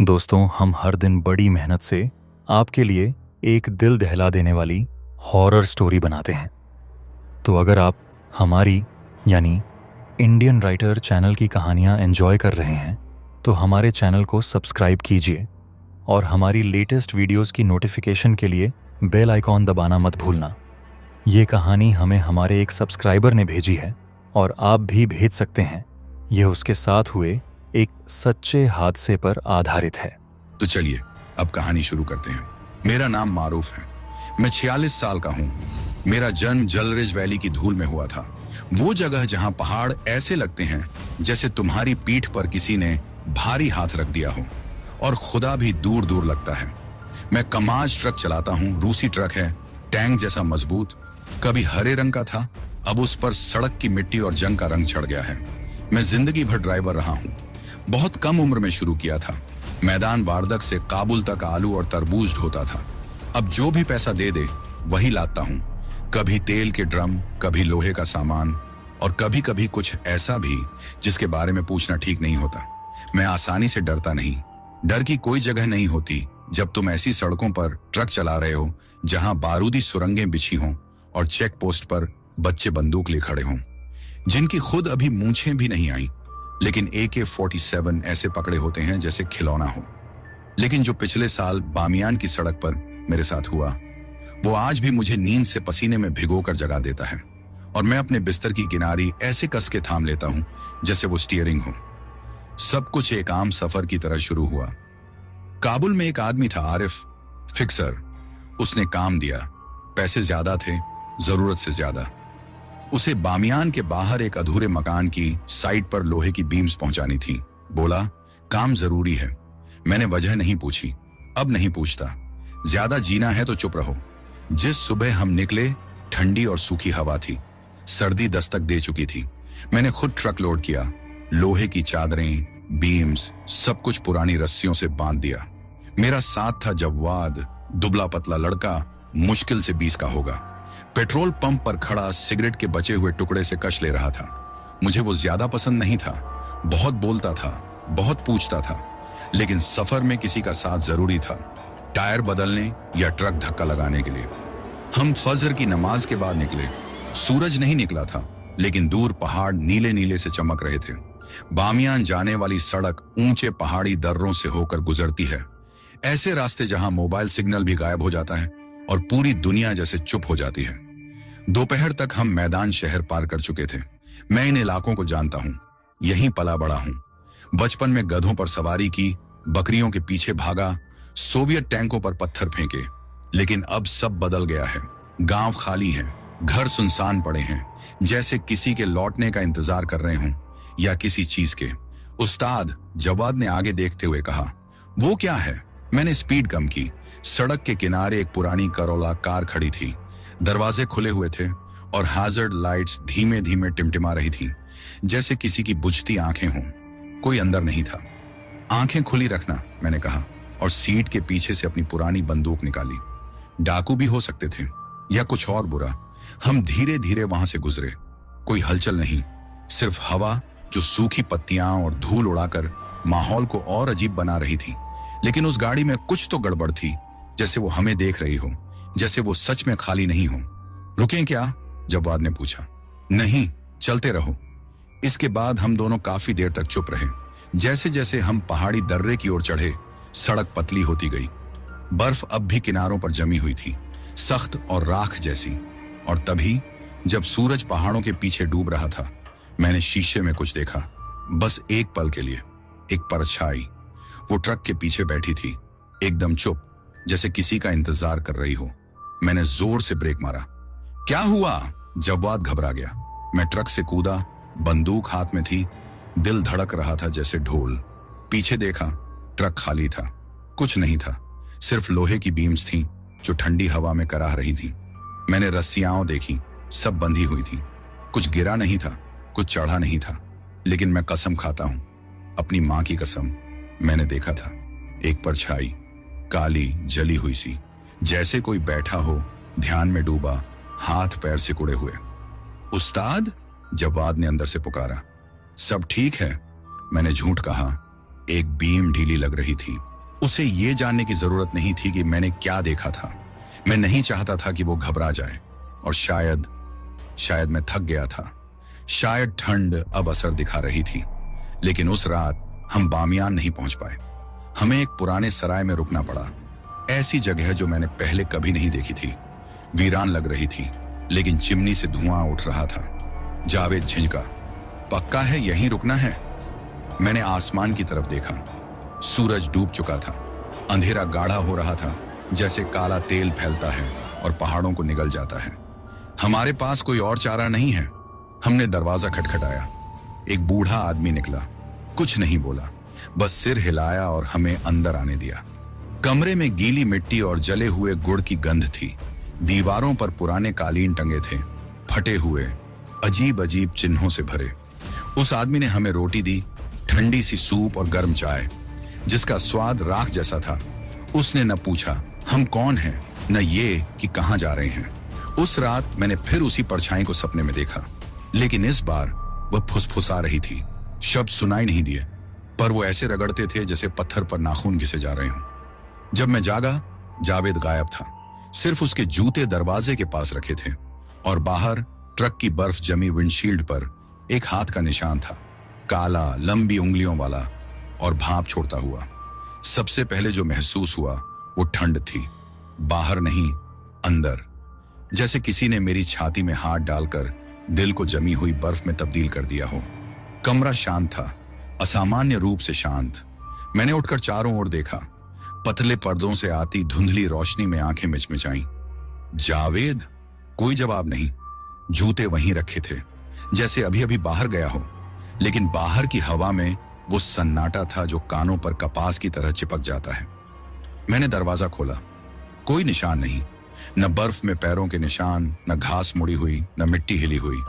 दोस्तों, हम हर दिन बड़ी मेहनत से आपके लिए एक दिल दहला देने वाली हॉरर स्टोरी बनाते हैं। तो अगर आप हमारी यानी इंडियन राइटर चैनल की कहानियाँ एंजॉय कर रहे हैं तो हमारे चैनल को सब्सक्राइब कीजिए और हमारी लेटेस्ट वीडियोस की नोटिफिकेशन के लिए बेल आइकॉन दबाना मत भूलना। ये कहानी हमें हमारे एक सब्सक्राइबर ने भेजी है और आप भी भेज सकते हैं। यह उसके साथ हुए एक सच्चे हादसे पर आधारित है। तो चलिए अब कहानी शुरू करते हैं। मेरा नाम मारूफ है। मैं 46 साल का हूँ। मेरा जन्म जलरेज वैली की धूल में हुआ था। वो जगह जहाँ पहाड़ ऐसे लगते हैं जैसे तुम्हारी पीठ पर किसी ने भारी हाथ रख दिया हो और खुदा भी दूर दूर लगता है। मैं कमाज ट्रक चलाता हूँ। रूसी ट्रक है, टैंक जैसा मजबूत। कभी हरे रंग का था, अब उस पर सड़क की मिट्टी और जंग का रंग चढ़ गया है। मैं जिंदगी भर ड्राइवर रहा हूँ। बहुत कम उम्र में शुरू किया था। मैदान वारदक से काबुल तक आलू और तरबूज ढोता था। अब जो भी पैसा दे दे वही लाता हूँ। कभी तेल के ड्रम, कभी लोहे का सामान और कभी कभी कुछ ऐसा भी जिसके बारे में पूछना ठीक नहीं होता। मैं आसानी से डरता नहीं। डर की कोई जगह नहीं होती जब तुम ऐसी सड़कों पर ट्रक चला रहे हो जहां बारूदी सुरंगें बिछी हों और चेक पोस्ट पर बच्चे बंदूक ले खड़े हों, जिनकी खुद अभी मूंछें भी नहीं आई, लेकिन AK-47 ऐसे पकड़े होते हैं जैसे खिलौना हो। लेकिन जो पिछले साल बामियान की सड़क पर मेरे साथ हुआ, वो आज भी मुझे नींद से पसीने में भिगोकर जगा देता है और मैं अपने बिस्तर की किनारी ऐसे कस के थाम लेता हूं जैसे वो स्टीयरिंग हो। सब कुछ एक आम सफर की तरह शुरू हुआ। काबुल में एक आदमी था, आरिफ, फिक्सर। उसने काम दिया। पैसे ज्यादा थे, जरूरत से ज्यादा। उसे बामियान के बाहर एक अधूरे मकान की साइड पर लोहे की बीम्स पहुंचानी थी। बोला, काम जरूरी है। मैंने वजह नहीं पूछी, अब नहीं पूछता। ज्यादा जीना है तो चुप रहो। जिस सुबह हम निकले, ठंडी और सूखी हवा थी। सर्दी दस्तक दे चुकी थी। मैंने खुद ट्रक लोड किया। लोहे की चादरें, बीम्स, सब कुछ पुरानी रस्सियों से बांध दिया। मेरा साथ था जव्वाद, दुबला पतला लड़का, मुश्किल से 20 का होगा। पेट्रोल पंप पर खड़ा सिगरेट के बचे हुए टुकड़े से कश ले रहा था। मुझे वो ज्यादा पसंद नहीं था। बहुत बोलता था, बहुत पूछता था, लेकिन सफर में किसी का साथ जरूरी था, टायर बदलने या ट्रक धक्का लगाने के लिए। हम फजर की नमाज के बाद निकले। सूरज नहीं निकला था, लेकिन दूर पहाड़ नीले नीले से चमक रहे थे। बामियान जाने वाली सड़क ऊंचे पहाड़ी दर्रों से होकर गुजरती है। ऐसे रास्ते जहां मोबाइल सिग्नल भी गायब हो जाता है और पूरी दुनिया जैसे चुप हो जाती है। दोपहर तक हम मैदान शहर पार कर चुके थे। मैं इन इलाकों को जानता हूं, यहीं पला बड़ा हूं। बचपन में गधों पर सवारी की, बकरियों के पीछे भागा, सोवियत टैंकों पर पत्थर फेंके। लेकिन अब सब बदल गया है। गांव खाली है, घर सुनसान पड़े हैं, जैसे किसी के लौटने का इंतजार कर रहे हों या किसी चीज के। उस्ताद, जवाद ने आगे देखते हुए कहा। वो क्या है? मैंने स्पीड कम की। सड़क के किनारे एक पुरानी करोला कार खड़ी थी। दरवाजे खुले हुए थे और हैजर्ड लाइट्स धीमे धीमे टिमटिमा रही थीं, जैसे किसी की बुझती आंखें हों। कोई अंदर नहीं था। आंखें खुली रखना, मैंने कहा और सीट के पीछे से अपनी पुरानी बंदूक निकाली। डाकू भी हो सकते थे या कुछ और बुरा। हम धीरे धीरे वहां से गुजरे। कोई हलचल नहीं, सिर्फ हवा जो सूखी पत्तियां और धूल उड़ाकर माहौल को और अजीब बना रही थी। लेकिन उस गाड़ी में कुछ तो गड़बड़ थी, जैसे वो हमें देख रही हो, जैसे वो सच में खाली नहीं हो। रुकें क्या? जवाद ने पूछा। नहीं, चलते रहो। इसके बाद हम दोनों काफी देर तक चुप रहे। जैसे जैसे हम पहाड़ी दर्रे की ओर चढ़े, सड़क पतली होती गई। बर्फ अब भी किनारों पर जमी हुई थी, सख्त और राख जैसी। और तभी जब सूरज पहाड़ों के पीछे डूब रहा था, मैंने शीशे में कुछ देखा। बस एक पल के लिए, एक परछाई। वो ट्रक के पीछे बैठी थी, एकदम चुप, जैसे किसी का इंतजार कर रही हो। मैंने जोर से ब्रेक मारा। क्या हुआ? जवाद घबरा गया। मैं ट्रक से कूदा, बंदूक हाथ में थी। दिल धड़क रहा था जैसे ढोल। पीछे देखा, ट्रक खाली था। कुछ नहीं था, सिर्फ लोहे की बीम्स थीं जो ठंडी हवा में कराह रही थी। मैंने रस्सियां देखी, सब बंधी हुई थी। कुछ गिरा नहीं था, कुछ चढ़ा नहीं था। लेकिन मैं कसम खाता हूं, अपनी मां की कसम, मैंने देखा था एक परछाई, काली जली हुई सी, जैसे कोई बैठा हो, ध्यान में डूबा, हाथ पैर सिकुड़े हुए। उस्ताद, जवाद ने अंदर से पुकारा। सब ठीक है? मैंने झूठ कहा। एक बीम ढीली लग रही थी, उसे ये जानने की जरूरत नहीं थी कि मैंने क्या देखा था। मैं नहीं चाहता था कि वो घबरा जाए, और शायद मैं थक गया था। शायद ठंड अब असर दिखा रही थी। लेकिन उस रात हम बामियान नहीं पहुंच पाए। हमें एक पुराने सराय में रुकना पड़ा। ऐसी जगह जो मैंने पहले कभी नहीं देखी थी। वीरान लग रही थी, लेकिन चिमनी से धुआं उठ रहा था। जावेद झिझका, पक्का है यहीं रुकना है? मैंने आसमान की तरफ देखा। सूरज डूब चुका था। अंधेरा गाढ़ा हो रहा था, जैसे काला तेल फैलता है और पहाड़ों को निगल जाता है। हमारे पास कोई और चारा नहीं है। हमने दरवाजा खटखटाया। एक बूढ़ा आदमी निकला। कुछ नहीं बोला, बस सिर हिलाया और हमें अंदर आने दिया। कमरे में गीली मिट्टी और जले हुए गुड़ की गंध थी। दीवारों पर पुराने कालीन टंगे थे, फटे हुए, अजीब अजीब चिन्हों से भरे। उस आदमी ने हमें रोटी दी, ठंडी सी सूप और गर्म चाय, जिसका स्वाद राख जैसा था। उसने न पूछा हम कौन हैं, न ये कि कहां जा रहे हैं। उस रात मैंने फिर उसी परछाई को सपने में देखा, लेकिन इस बार वह फुसफुसा रही थी। शब्द सुनाई नहीं दिए, पर वो ऐसे रगड़ते थे जैसे पत्थर पर नाखून घिसे जा रहे हों। जब मैं जागा, जावेद गायब था। सिर्फ उसके जूते दरवाजे के पास रखे थे, और बाहर ट्रक की बर्फ जमी विंडशील्ड पर एक हाथ का निशान था, काला, लंबी उंगलियों वाला और भाप छोड़ता हुआ। सबसे पहले जो महसूस हुआ वो ठंड थी। बाहर नहीं, अंदर, जैसे किसी ने मेरी छाती में हाथ डालकर दिल को जमी हुई बर्फ में तब्दील कर दिया हो। कमरा शांत था, असामान्य रूप से शांत। मैंने उठकर चारों ओर देखा। पतले पर्दों से आती धुंधली रोशनी में आंखें मिचमिचाईं। जावेद? कोई जवाब नहीं। जूते वहीं रखे थे, जैसे अभी अभी बाहर गया हो। लेकिन बाहर की हवा में वो सन्नाटा था जो कानों पर कपास की तरह चिपक जाता है। मैंने दरवाजा खोला। कोई निशान नहीं, न बर्फ में पैरों के निशान, न घास मुड़ी हुई, न मिट्टी हिली हुई,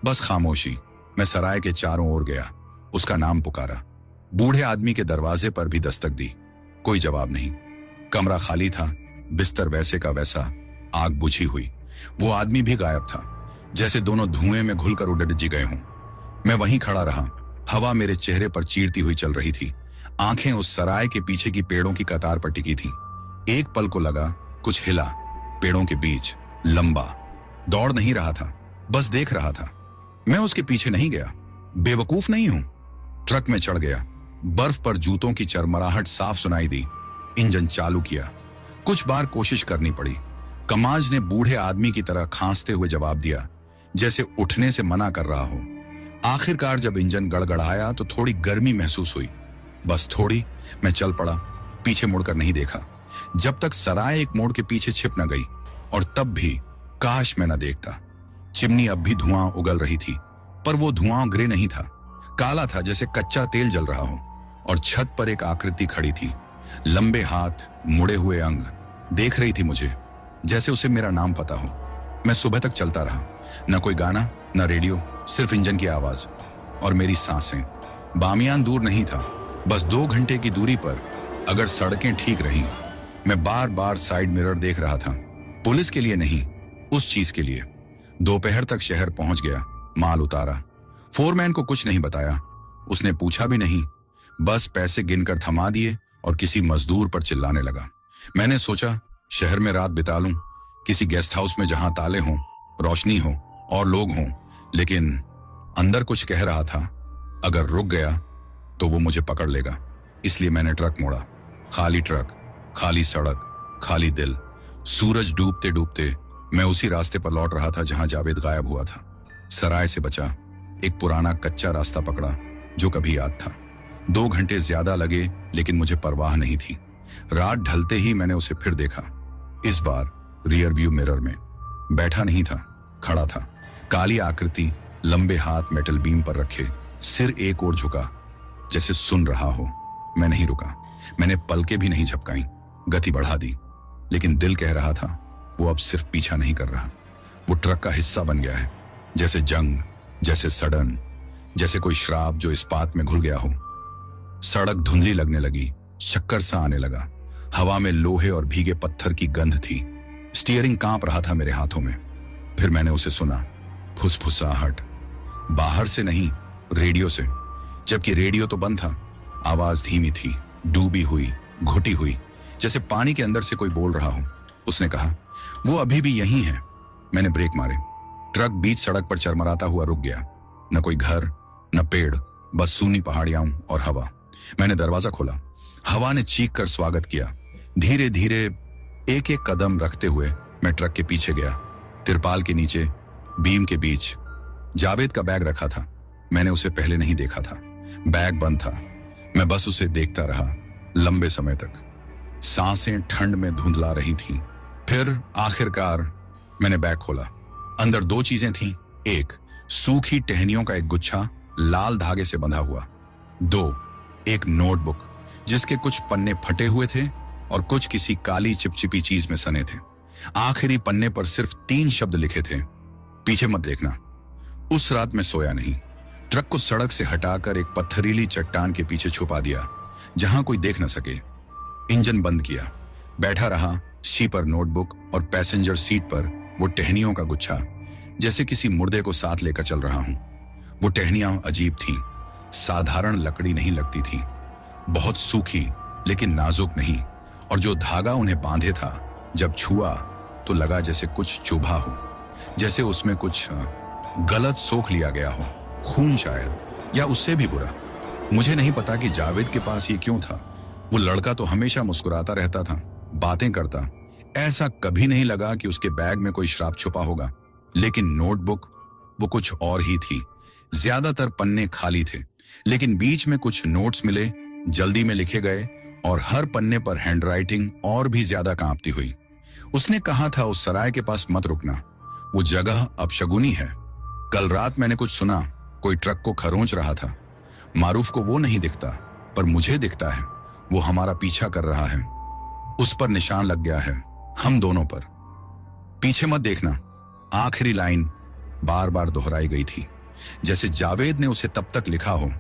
बस खामोशी। मैं सराय के चारों ओर गया, उसका नाम पुकारा। बूढ़े आदमी के दरवाजे पर भी दस्तक दी। कोई जवाब नहीं। कमरा खाली था, बिस्तर वैसे का वैसा, आग बुझी हुई। वो आदमी भी गायब था, जैसे दोनों धुएं में घुलकर उड़ जी गए हों। मैं वहीं खड़ा रहा। हवा मेरे चेहरे पर चीरती हुई चल रही थी। आंखें उस सराय के पीछे की पेड़ों की कतार पर टिकी थीं। एक पल को लगा कुछ हिला, पेड़ों के बीच, लंबा। दौड़ नहीं रहा था, बस देख रहा था। मैं उसके पीछे नहीं गया, बेवकूफ नहीं हूं। ट्रक में चढ़ गया। बर्फ पर जूतों की चरमराहट साफ सुनाई दी। इंजन चालू किया। कुछ बार कोशिश करनी पड़ी। कमाज ने बूढ़े आदमी की तरह खांसते हुए जवाब दिया, जैसे उठने से मना कर रहा हो। आखिरकार जब इंजन गड़गड़ाया तो थोड़ी गर्मी महसूस हुई, बस थोड़ी। मैं चल पड़ा, पीछे मुड़कर नहीं देखा, जब तक सराय एक मोड़ के पीछे छिप न गई। और तब भी काश मैं न देखता। चिमनी अब भी धुआं उगल रही थी, पर वो धुआं ग्रे नहीं था, काला था, जैसे कच्चा तेल जल रहा हो। और छत पर एक आकृति खड़ी थी, लंबे हाथ, मुड़े हुए अंग, देख रही थी मुझे, जैसे उसे मेरा नाम पता हो। मैं सुबह तक चलता रहा। न कोई गाना, न रेडियो, सिर्फ इंजन की आवाज और मेरी सांसें। बामियान दूर नहीं था, बस 2 घंटे की दूरी पर। अगर सड़कें ठीक रहीं। मैं बार बार साइड मिरर देख रहा था, पुलिस के लिए नहीं, उस चीज के लिए। दोपहर तक शहर पहुंच गया, माल उतारा। फोरमैन को कुछ नहीं बताया, उसने पूछा भी नहीं, बस पैसे गिनकर थमा दिए और किसी मजदूर पर चिल्लाने लगा। मैंने सोचा शहर में रात बिता लूं, किसी गेस्ट हाउस में जहां ताले हों, रोशनी हो और लोग हों। लेकिन अंदर कुछ कह रहा था, अगर रुक गया तो वो मुझे पकड़ लेगा। इसलिए मैंने ट्रक मोड़ा। खाली ट्रक, खाली सड़क, खाली दिल। सूरज डूबते डूबते मैं उसी रास्ते पर लौट रहा था जहां जावेद गायब हुआ था। सराय से बचा एक पुराना कच्चा रास्ता पकड़ा जो कभी याद था। 2 घंटे ज्यादा लगे, लेकिन मुझे परवाह नहीं थी। रात ढलते ही मैंने उसे फिर देखा। इस बार रियर व्यू मिरर में बैठा नहीं था, खड़ा था। काली आकृति, लंबे हाथ मेटल बीम पर रखे, सिर एक ओर झुका, जैसे सुन रहा हो। मैं नहीं रुका, मैंने पलकें भी नहीं झपकाई, गति बढ़ा दी। लेकिन दिल कह रहा था वो अब सिर्फ पीछा नहीं कर रहा, वो ट्रक का हिस्सा बन गया है। जैसे जंग, जैसे सडन, जैसे कोई श्राप जो इस्पात में घुल गया हो। सड़क धुंधली लगने लगी, चक्कर सा आने लगा। हवा में लोहे और भीगे पत्थर की गंध थी। स्टीयरिंग कांप रहा था मेरे हाथों में। फिर मैंने उसे सुना, फुसफुसाहट। बाहर से नहीं, रेडियो से, जबकि रेडियो तो बंद था। आवाज धीमी थी, डूबी हुई, घुटी हुई, जैसे पानी के अंदर से कोई बोल रहा हो। उसने कहा, वो अभी भी यहीं है। मैंने ब्रेक मारे। ट्रक बीच सड़क पर चरमराता हुआ रुक गया। न कोई घर, न पेड़, बस सूनी पहाड़ियां और हवा। मैंने दरवाजा खोला। हवा ने चीख कर स्वागत किया। धीरे धीरे एक एक कदम रखते हुए मैं ट्रक के पीछे गया। तिरपाल के नीचे बीम के बीच जावेद का बैग रखा था। मैंने उसे पहले नहीं देखा था। बैग बंद था। मैं बस उसे देखता रहा लंबे समय तक। सांसें ठंड में धुंधला रही थीं। फिर आखिरकार मैंने बैग खोला। अंदर दो चीजें थीं। एक, सूखी टहनियों का एक गुच्छा लाल धागे से बंधा हुआ। दो, एक नोटबुक जिसके कुछ पन्ने फटे हुए थे और कुछ किसी काली चिपचिपी चीज में सने थे। आखिरी पन्ने पर सिर्फ 3 शब्द लिखे थे, पीछे मत देखना। उस रात मैं सोया नहीं। ट्रक को सड़क से हटाकर एक पत्थरीली चट्टान के पीछे छुपा दिया, जहां कोई देख न सके। इंजन बंद किया। बैठा रहा सी पर नोटबुक और पैसेंजर सीट पर वो टहनियों का गुच्छा, जैसे किसी मुर्दे को साथ लेकर चल रहा हूं। वो टहनियां अजीब थीं। साधारण लकड़ी नहीं लगती थीं, बहुत सूखी लेकिन नाजुक नहीं। और जो धागा उन्हें बांधे था, जब छुआ तो लगा जैसे कुछ चुभा हो, जैसे उसमें कुछ गलत सोख लिया गया हो, खून शायद, या उससे भी बुरा। मुझे नहीं पता कि जावेद के पास ये क्यों था। वो लड़का तो हमेशा मुस्कुराता रहता था, बातें करता। ऐसा कभी नहीं लगा कि उसके बैग में कोई श्राप छुपा होगा। लेकिन नोटबुक, वो कुछ और ही थी। ज्यादातर पन्ने खाली थे, लेकिन बीच में कुछ नोट्स मिले, जल्दी में लिखे गए, और हर पन्ने पर हैंडराइटिंग और भी ज्यादा कांपती हुई। उसने कहा था उस सराय के पास मत रुकना, वो जगह अपशगुनी है। कल रात मैंने कुछ सुना, कोई ट्रक को खरोंच रहा था। मारूफ को वो नहीं दिखता, पर मुझे दिखता है। वो हमारा पीछा कर रहा है। उस पर निशान लग गया है, हम दोनों पर। पीछे मत देखना, आखिरी लाइन बार बार दोहराई गई थी, जैसे जावेद ने उसे तब तक लिखा हो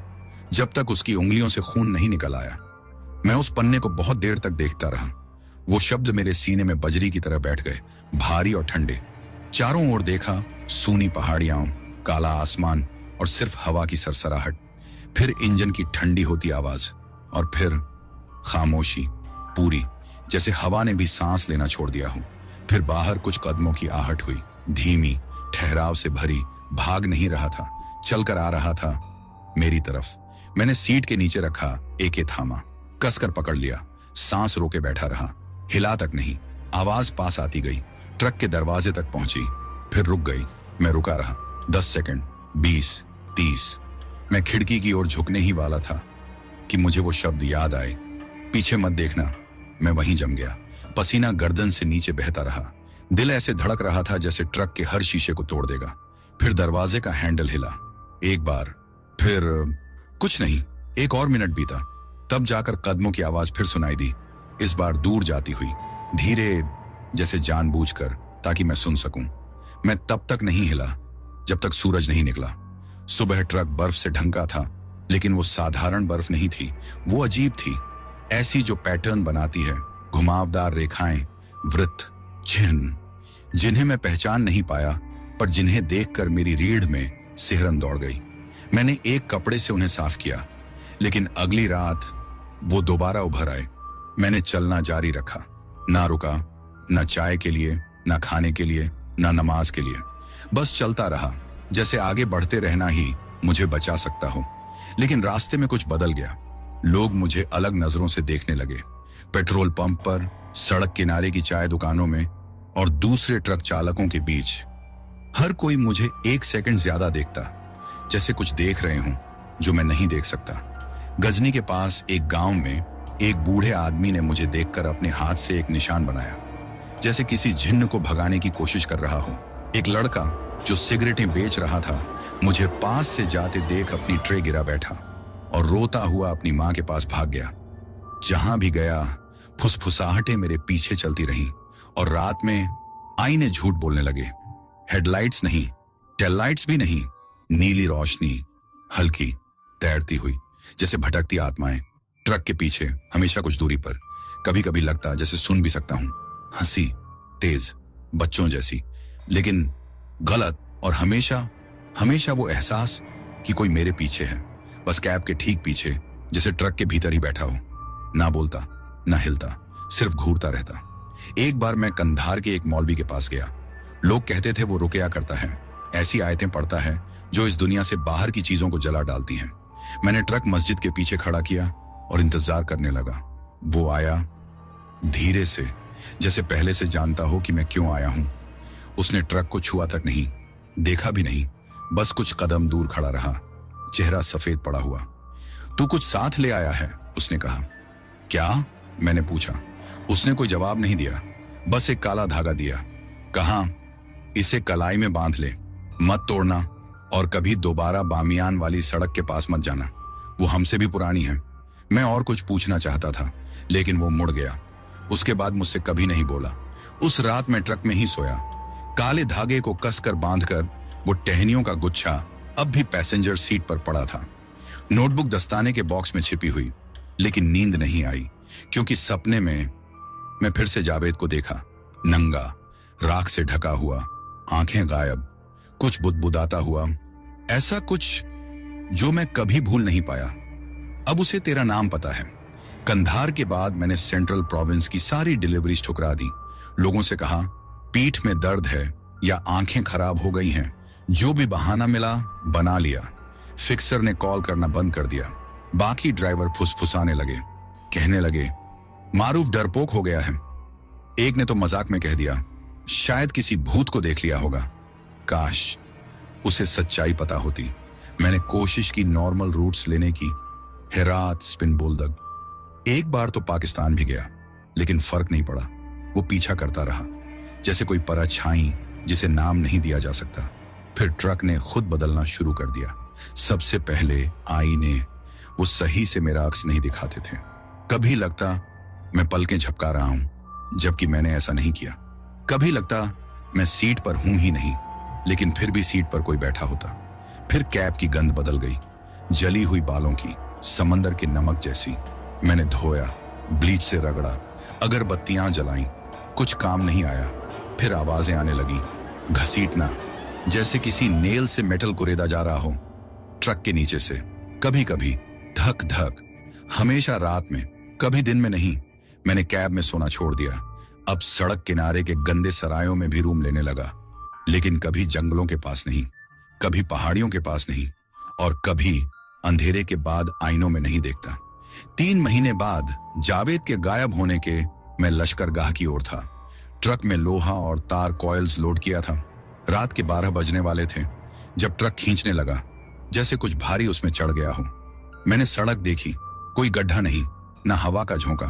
जब तक उसकी उंगलियों से खून नहीं निकल आया। मैं उस पन्ने को बहुत देर तक देखता रहा। वो शब्द मेरे सीने में बजरी की तरह बैठ गए, भारी और ठंडे। चारों ओर देखा, सूनी पहाड़ियां, काला आसमान और सिर्फ हवा की सरसराहट। फिर इंजन की ठंडी होती आवाज, और फिर खामोशी पूरी, जैसे हवा ने भी सांस लेना छोड़ दिया हो। फिर बाहर कुछ कदमों की आहट हुई, धीमी, ठहराव से भरी। भाग नहीं रहा था, चलकर आ रहा था मेरी तरफ। मैंने सीट के नीचे रखा एके थामा, कसकर पकड़ लिया। सांस रोके बैठा रहा, हिला तक नहीं। आवाज पास आती गई, ट्रक के दरवाजे तक पहुंची, फिर रुक गई। मैं रुका रहा। 10 सेकंड, 20, 30। मैं खिड़की की ओर झुकने ही वाला था कि मुझे वो शब्द याद आए, पीछे मत देखना। मैं वहीं जम गया। पसीना गर्दन से नीचे बहता रहा। दिल ऐसे धड़क रहा था जैसे ट्रक के हर शीशे को तोड़ देगा। फिर दरवाजे का हैंडल हिला एक बार, फिर कुछ नहीं। एक और मिनट बीता, तब जाकर कदमों की आवाज फिर सुनाई दी, इस बार दूर जाती हुई, धीरे, जैसे जानबूझकर, ताकि मैं सुन सकूं। मैं तब तक नहीं हिला जब तक सूरज नहीं निकला। सुबह ट्रक बर्फ से ढंका था, लेकिन वो साधारण बर्फ नहीं थी। वो अजीब थी, ऐसी जो पैटर्न बनाती है, घुमावदार रेखाएं, वृत्त, चिन्ह, जिन्हें मैं पहचान नहीं पाया, पर जिन्हें देखकर मेरी रीढ़ में सिहरन दौड़ गई। मैंने एक कपड़े से उन्हें साफ किया, लेकिन अगली रात वो दोबारा उभर आए। मैंने चलना जारी रखा, ना रुका, ना चाय के लिए, ना खाने के लिए, ना नमाज के लिए। बस चलता रहा, जैसे आगे बढ़ते रहना ही मुझे बचा सकता हो। लेकिन रास्ते में कुछ बदल गया। लोग मुझे अलग नजरों से देखने लगे। पेट्रोल पंप पर, सड़क किनारे की चाय दुकानों में, और दूसरे ट्रक चालकों के बीच हर कोई मुझे 1 सेकंड ज्यादा देखता, जैसे कुछ देख रहे हों जो मैं नहीं देख सकता। गजनी के पास एक गांव में एक बूढ़े आदमी ने मुझे देखकर अपने हाथ से एक निशान बनाया, जैसे किसी जिन्न को भगाने की कोशिश कर रहा हो। एक लड़का जो सिगरेटें बेच रहा था, मुझे पास से जाते देख अपनी ट्रे गिरा बैठा और रोता हुआ अपनी मां के पास भाग गया। जहां भी गया, फुसफुसाहटें मेरे पीछे चलती रहीं, और रात में आईने झूठ बोलने लगे। हेडलाइट्स नहीं, टेललाइट्स भी नहीं, नीली रोशनी, हल्की, तैरती हुई, जैसे भटकती आत्माएं। ट्रक के पीछे, हमेशा कुछ दूरी पर। कभी कभी लगता जैसे सुन भी सकता हूं। हंसी, तेज, बच्चों जैसी, लेकिन गलत। और हमेशा हमेशा वो एहसास कि कोई मेरे पीछे है, बस कैब के ठीक पीछे, जैसे ट्रक के भीतर ही बैठा हो। ना बोलता, ना हिलता, सिर्फ घूरता रहता। एक बार मैं कंधार के एक मौलवी के पास गया। लोग कहते थे वो रुकया करता है, ऐसी आयतें पढ़ता है जो इस दुनिया से बाहर की चीजों को जला डालती हैं। मैंने ट्रक मस्जिद के पीछे खड़ा किया और इंतजार करने लगा। वो आया धीरे से, जैसे पहले से जानता हो कि मैं क्यों आया हूं। उसने ट्रक को छुआ तक नहीं, देखा भी नहीं, बस कुछ कदम दूर खड़ा रहा, चेहरा सफेद पड़ा हुआ। तू कुछ साथ ले आया है, उसने कहा। क्या? मैंने पूछा। उसने कोई जवाब नहीं दिया, बस एक काला धागा दिया। कहा, इसे कलाई में बांध ले, मत तोड़ना और कभी दोबारा बामियान वाली सड़क के पास मत जाना, वो हमसे भी पुरानी है। मैं और कुछ पूछना चाहता था, लेकिन वो मुड़ गया। उसके बाद मुझसे कभी नहीं बोला। उस रात मैं ट्रक में ही सोया। काले धागे को कसकर बांधकर वो टहनियों का गुच्छा अब भी पैसेंजर सीट पर पड़ा था। नोटबुक दस्ताने के बॉक्स में छिपी हुई, लेकिन नींद नहीं आई, क्योंकि सपने में मैं फिर से जावेद को देखा, नंगा, राख से ढका हुआ, आंखें गायब, कुछ बुदबुदाता हुआ, ऐसा कुछ जो मैं कभी भूल नहीं पाया। अब उसे तेरा नाम पता है। कंधार के बाद मैंने सेंट्रल प्रोविंस की सारी डिलीवरीज ठुकरा दी। लोगों से कहा पीठ में दर्द है या आंखें खराब हो गई हैं, जो भी बहाना मिला बना लिया। फिक्सर ने कॉल करना बंद कर दिया। बाकी ड्राइवर फुसफुसाने लगे, कहने लगे मारूफ डरपोक हो गया है। एक ने तो मजाक में कह दिया शायद किसी भूत को देख लिया होगा। काश उसे सच्चाई पता होती। मैंने कोशिश की नॉर्मल रूट्स लेने की, हेरात, स्पिन बोल्दग, एक बार तो पाकिस्तान भी गया, लेकिन फर्क नहीं पड़ा। वो पीछा करता रहा, जैसे कोई परछाई जिसे नाम नहीं दिया जा सकता। फिर ट्रक ने खुद बदलना शुरू कर दिया। सबसे पहले आईने, वो सही से मेरा अक्स नहीं दिखाते थे। कभी लगता मैं पलकें झपका रहा हूं, जबकि मैंने ऐसा नहीं किया। कभी लगता मैं सीट पर हूं ही नहीं, लेकिन फिर भी सीट पर कोई बैठा होता। फिर कैब की गंध बदल गई, जली हुई बालों की, समंदर के नमक जैसी। मैंने धोया, ब्लीच से रगड़ा, अगरबत्तियां जलाई, कुछ काम नहीं आया। फिर आवाजें आने लगी, घसीटना, जैसे किसी नेल से मेटल को रेदा जा रहा हो ट्रक के नीचे से। कभी कभी धक धक, हमेशा रात में, कभी दिन में नहीं। मैंने कैब में सोना छोड़ दिया। अब सड़क किनारे के गंदे सरायों में भी रूम लेने लगा, लेकिन कभी जंगलों के पास नहीं, कभी पहाड़ियों के पास नहीं, और कभी अंधेरे के बाद आईनों में नहीं देखता। 3 महीने बाद जावेद के गायब होने के मैं लश्करगाह की ओर था। ट्रक में लोहा और तार कॉइल्स लोड किया था। रात के 12 बजने वाले थे जब ट्रक खींचने लगा, जैसे कुछ भारी उसमें चढ़ गया हो। मैंने सड़क देखी, कोई गड्ढा नहीं, ना हवा का झोंका।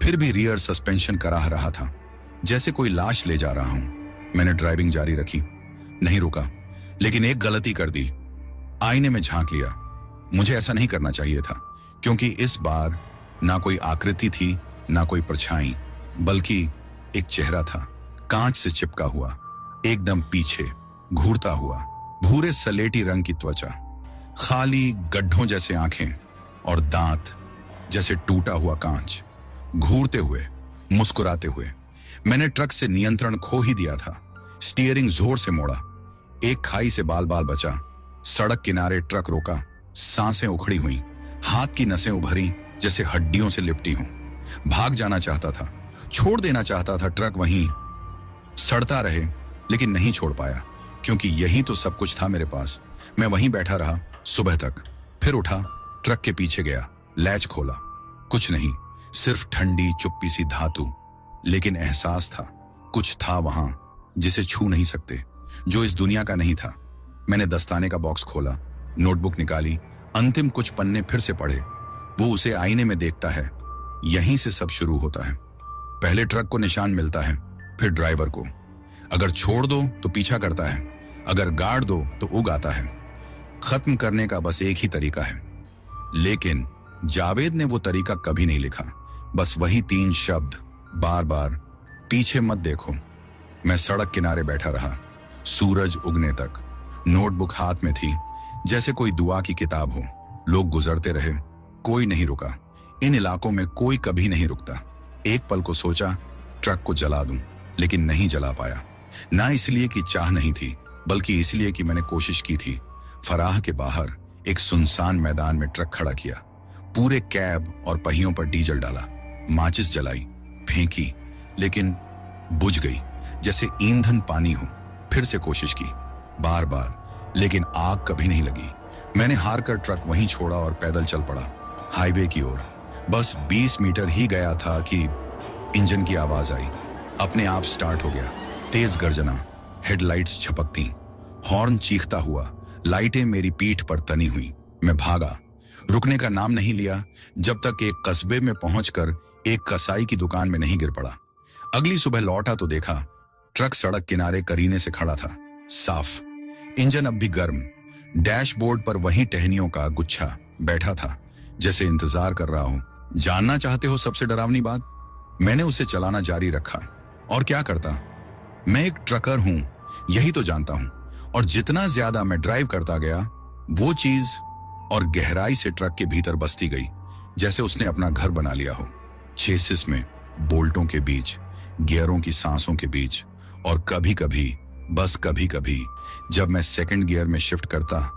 फिर भी रियर सस्पेंशन कराह रहा था, जैसे कोई लाश ले जा रहा हूं। मैंने ड्राइविंग जारी रखी, नहीं रुका, लेकिन एक गलती कर दी। आईने में झांक लिया। मुझे ऐसा नहीं करना चाहिए था, क्योंकि इस बार ना कोई आकृति थी, ना कोई परछाई, बल्कि एक चेहरा था, कांच से चिपका हुआ, एकदम पीछे, घूरता हुआ, भूरे सलेटी रंग की त्वचा, खाली गड्ढों जैसे आंखें और दांत जैसे टूटा हुआ कांच, घूरते हुए, मुस्कुराते हुए। मैंने ट्रक से नियंत्रण खो ही दिया था। स्टीयरिंग जोर से मोड़ा, एक खाई से बाल बाल बचा। सड़क किनारे ट्रक रोका, सांसें उखड़ी हुई, हाथ की नसें उभरी जैसे हड्डियों से लिपटी हों। भाग जाना चाहता था, छोड़ देना चाहता था, ट्रक वहीं सड़ता रहे, लेकिन नहीं छोड़ पाया, क्योंकि यही तो सब कुछ था मेरे पास। मैं वहीं बैठा रहा सुबह तक। फिर उठा, ट्रक के पीछे गया, लैच खोला। कुछ नहीं, सिर्फ ठंडी चुप्पी सी धातु, लेकिन एहसास था, कुछ था वहां जिसे छू नहीं सकते, जो इस दुनिया का नहीं था। मैंने दस्ताने का बॉक्स खोला, नोटबुक निकाली, अंतिम कुछ पन्ने फिर से पढ़े। वो उसे आईने में देखता है, यहीं से सब शुरू होता है। पहले ट्रक को निशान मिलता है, फिर ड्राइवर को। अगर छोड़ दो तो पीछा करता है, अगर गाड़ दो तो उग आता है। खत्म करने का बस एक ही तरीका है, लेकिन जावेद ने वो तरीका कभी नहीं लिखा। बस वही 3 शब्द, बार बार, पीछे मत देखो। मैं सड़क किनारे बैठा रहा, सूरज उगने तक। नोटबुक हाथ में थी, जैसे कोई दुआ की किताब हो। लोग गुजरते रहे, कोई नहीं रुका। इन इलाकों में कोई कभी नहीं रुकता। एक पल को सोचा ट्रक को जला दूं, लेकिन नहीं जला पाया। ना इसलिए कि चाह नहीं थी, बल्कि इसलिए कि मैंने कोशिश की थी। फराह के बाहर एक सुनसान मैदान में ट्रक खड़ा किया, पूरे कैब और पहियों पर डीजल डाला, माचिस जलाई, फेंकी, लेकिन बुझ गई, जैसे ईंधन पानी हो। फिर से कोशिश की, बार बार, लेकिन आग कभी नहीं लगी। मैंने हार कर ट्रक वहीं छोड़ा और पैदल चल पड़ा हाईवे की ओर। बस 20 मीटर ही गया था कि इंजन की आवाज आई। अपने आप स्टार्ट हो गया। तेज गर्जना, हेडलाइट्स झपकती, हॉर्न चीखता हुआ, लाइटें मेरी पीठ पर तनी हुई। मैं भागा, रुकने का नाम नहीं लिया, जब तक एक कस्बे में पहुंचकर एक कसाई की दुकान में नहीं गिर पड़ा। अगली सुबह लौटा तो देखा ट्रक सड़क किनारे करीने से खड़ा था, साफ, इंजन अब भी गर्म। डैशबोर्ड पर वही टहनियों का गुच्छा बैठा था, जैसे इंतजार कर रहा हूं। जानना चाहते हो सबसे डरावनी बात? मैंने उसे चलाना जारी रखा। और क्या करता? मैं एक ट्रकर हूं, यही तो जानता हूं। और जितना ज्यादा मैं ड्राइव करता गया, वो चीज और गहराई से ट्रक के भीतर बसती गई, जैसे उसने अपना घर बना लिया हो। चेसिस में, बोल्टों के बीच, गियरों की सांसों के बीच। और कभी कभी, बस कभी कभी, जब मैं सेकंड गियर में शिफ्ट करता,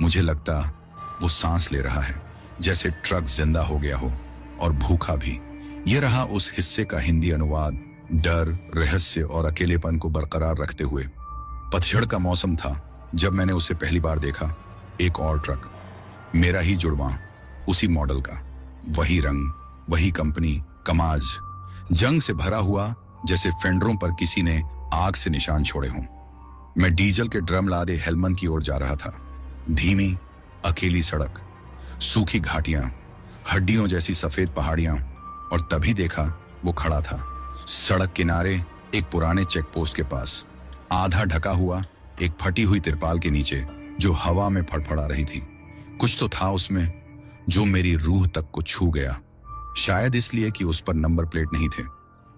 मुझे लगता वो सांस ले रहा है, जैसे ट्रक जिंदा हो गया हो और भूखा भी। ये रहा उस हिस्से का हिंदी अनुवाद, डर, रहस्य और अकेलेपन को बरकरार रखते हुए। पतझड़ का मौसम था जब मैंने उसे पहली बार देखा। एक और ट्रक, मेरा ही जुड़वां, उसी मॉडल का, वही रंग, वही कंपनी, कमाज, जंग से भरा हुआ, जैसे फेंडरों पर किसी ने आग से निशान छोड़े हों। मैं डीजल के ड्रम लादे हेलमंद की ओर जा रहा था। धीमी, अकेली सड़क, सूखी घाटियां, हड्डियों जैसी सफेद पहाड़ियां। और तभी देखा वो खड़ा था सड़क किनारे, एक पुराने चेक पोस्ट के पास, आधा ढका हुआ, एक फटी हुई तिरपाल के नीचे, जो हवा में फड़फड़ा रही थी। कुछ तो था उसमें जो मेरी रूह तक को छू गया। शायद इसलिए कि उस पर नंबर प्लेट नहीं थे,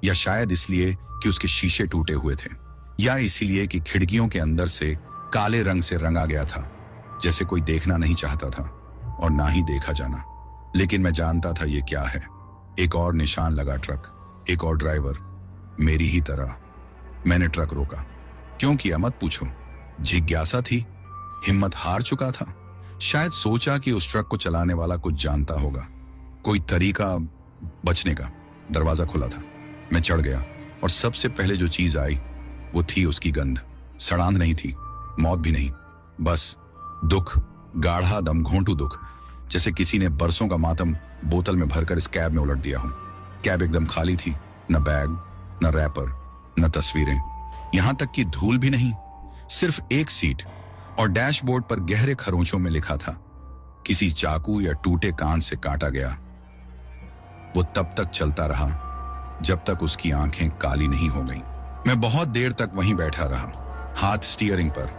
या शायद इसलिए कि उसके शीशे टूटे हुए थे, या इसीलिए कि खिड़कियों के अंदर से काले रंग से रंगा गया था, जैसे कोई देखना नहीं चाहता था और ना ही देखा जाना। लेकिन मैं जानता था ये क्या है। एक और निशान लगा ट्रक, एक और ड्राइवर, मेरी ही तरह। मैंने ट्रक रोका। क्यों किया मत पूछो, जिज्ञासा थी। हिम्मत हार चुका था। शायद सोचा कि उस ट्रक को चलाने वाला कुछ जानता होगा, कोई तरीका बचने का। दरवाजा खुला था। मैं चढ़ गया और सबसे पहले जो चीज आई वो थी उसकी गंध। सड़ांध नहीं थी, मौत भी नहीं, बस दुख, गाढ़ा दम घोंटू दुख, जैसे किसी ने बरसों का मातम बोतल में भरकर इस कैब में उलट दिया हो। कैब एकदम खाली थी, न बैग, न रैपर, न तस्वीरें, यहां तक कि धूल भी नहीं। सिर्फ एक सीट, और डैशबोर्ड पर गहरे खरोंचों में लिखा था, किसी चाकू या टूटे कान से काटा गया। वो तब तक चलता रहा जब तक उसकी आंखें काली नहीं हो गईं। मैं बहुत देर तक वहीं बैठा रहा, हाथ स्टीयरिंग पर।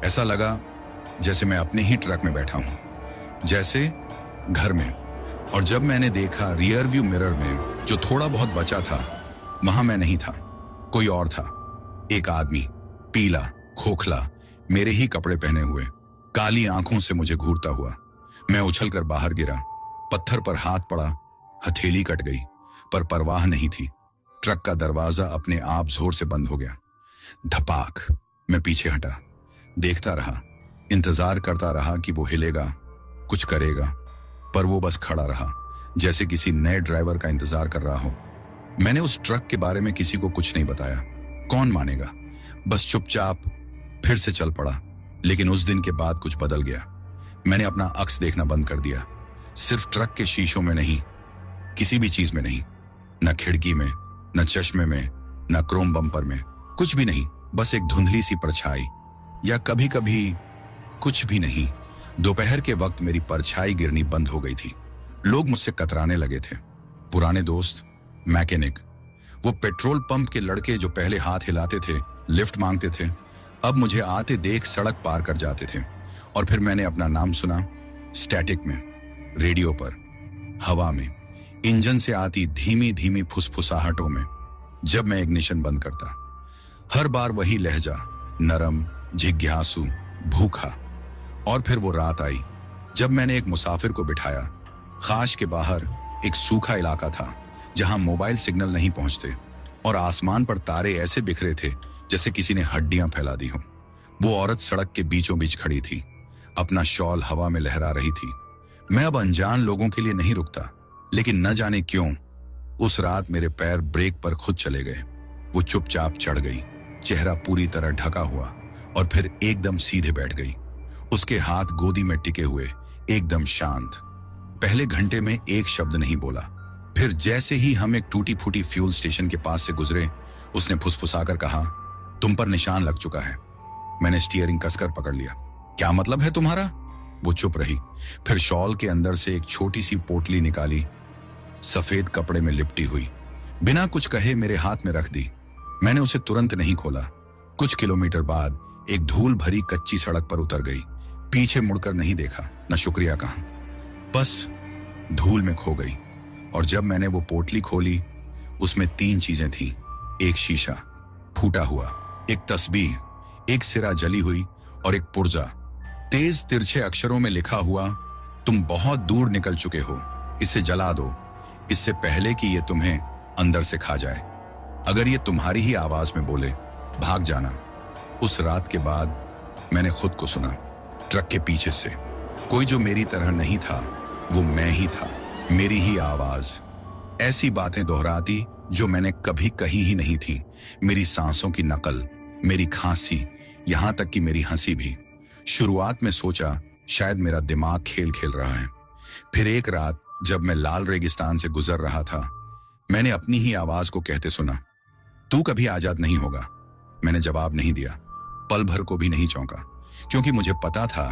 ऐसा लगा जैसे मैं अपने ही ट्रक में बैठा हूं, जैसे घर में। और जब मैंने देखा रियर व्यू मिरर में जो थोड़ा बहुत बचा था, वहां मैं नहीं था, कोई और था। एक आदमी, पीला, खोखला, मेरे ही कपड़े पहने हुए, काली आंखों से मुझे घूरता हुआ। मैं उछलकर बाहर गिरा, पत्थर पर हाथ पड़ा, हथेली कट गई, पर परवाह नहीं थी। ट्रक का दरवाजा अपने आप जोर से बंद हो गया। धपाक। मैं पीछे हटा, देखता रहा, इंतजार करता रहा कि वो हिलेगा, कुछ करेगा, पर वो बस खड़ा रहा, जैसे किसी नए ड्राइवर का इंतजार कर रहा हो। मैंने उस ट्रक के बारे में किसी को कुछ नहीं बताया, कौन मानेगा। बस चुपचाप फिर से चल पड़ा। लेकिन उस दिन के बाद कुछ बदल गया। मैंने अपना अक्स देखना बंद कर दिया। सिर्फ ट्रक के शीशों में नहीं, किसी भी चीज में नहीं, न खिड़की में, न चश्मे में, न क्रोम बम्पर में, कुछ भी नहीं। बस एक धुंधली सी परछाई, या कभी कभी कुछ भी नहीं। दोपहर के वक्त मेरी परछाई गिरनी बंद हो गई थी। लोग मुझसे कतराने लगे थे। पुराने दोस्त, मैकेनिक, वो पेट्रोल पंप के लड़के जो पहले हाथ हिलाते थे, लिफ्ट मांगते थे, अब मुझे आते देख सड़क पार कर जाते थे। और फिर मैंने अपना नाम सुना, स्टैटिक में, रेडियो पर, हवा में, इंजन से आती धीमी धीमी फुसफुसाहटों में। जब मैं इग्निशन बंद करता, हर बार वही लहजा, नरम, जिज्ञासु, भूखा। और फिर वो रात आई जब मैंने एक मुसाफिर को बिठाया। खाश के बाहर एक सूखा इलाका था जहां मोबाइल सिग्नल नहीं पहुंचते, और आसमान पर तारे ऐसे बिखरे थे जैसे किसी ने हड्डियां फैला दी हों। वो औरत सड़क के बीचों बीच खड़ी थी, अपना शॉल हवा में लहरा रही थी। मैं अब अनजान लोगों के लिए नहीं रुकता, लेकिन न जाने क्यों उस रात मेरे पैर ब्रेक पर खुद चले गए। वो चुपचाप चढ़ गई, चेहरा पूरी तरह ढका हुआ, और फिर एकदम सीधे बैठ गई। उसके हाथ गोदी में टिके हुए, एकदम शांत। पहले घंटे में एक शब्द नहीं बोला। फिर जैसे ही हम एक टूटी फूटी फ्यूल स्टेशन के पास से गुजरे, उसने फुसफुसाकर कहा, तुम पर निशान लग चुका है। मैंने स्टीयरिंग कसकर पकड़ लिया। क्या मतलब है तुम्हारा? वो चुप रही। फिर शॉल के अंदर से एक छोटी सी पोटली निकाली, सफेद कपड़े में लिपटी हुई। बिना कुछ कहे मेरे हाथ में रख दी। मैंने उसे तुरंत नहीं खोला। कुछ किलोमीटर बाद एक धूल भरी कच्ची सड़क पर उतर गई। पीछे मुड़कर नहीं देखा, न शुक्रिया कहा, बस धूल में खो गई। और जब मैंने वो पोटली खोली, उसमें 3 चीजें थीं। एक शीशा फूटा हुआ, एक तस्बीह, एक सिरा जली हुई, और एक पुर्जा। तेज तिरछे अक्षरों में लिखा हुआ, तुम बहुत दूर निकल चुके हो, इसे जला दो, इससे पहले कि ये तुम्हें अंदर से खा जाए। अगर ये तुम्हारी ही आवाज में बोले, भाग जाना। उस रात के बाद मैंने खुद को सुना, ट्रक के पीछे से। कोई जो मेरी तरह नहीं था, वो मैं ही था, मेरी ही आवाज। ऐसी बातें दोहराती जो मैंने कभी कही ही नहीं थी। मेरी सांसों की नकल, मेरी खांसी, यहां तक कि मेरी हंसी भी। शुरुआत में सोचा शायद मेरा दिमाग खेल खेल रहा है। फिर एक रात जब मैं लाल रेगिस्तान से गुजर रहा था, मैंने अपनी ही आवाज को कहते सुना, तू कभी आजाद नहीं होगा। मैंने जवाब नहीं दिया, पल भर को भी नहीं चौंका, क्योंकि मुझे पता था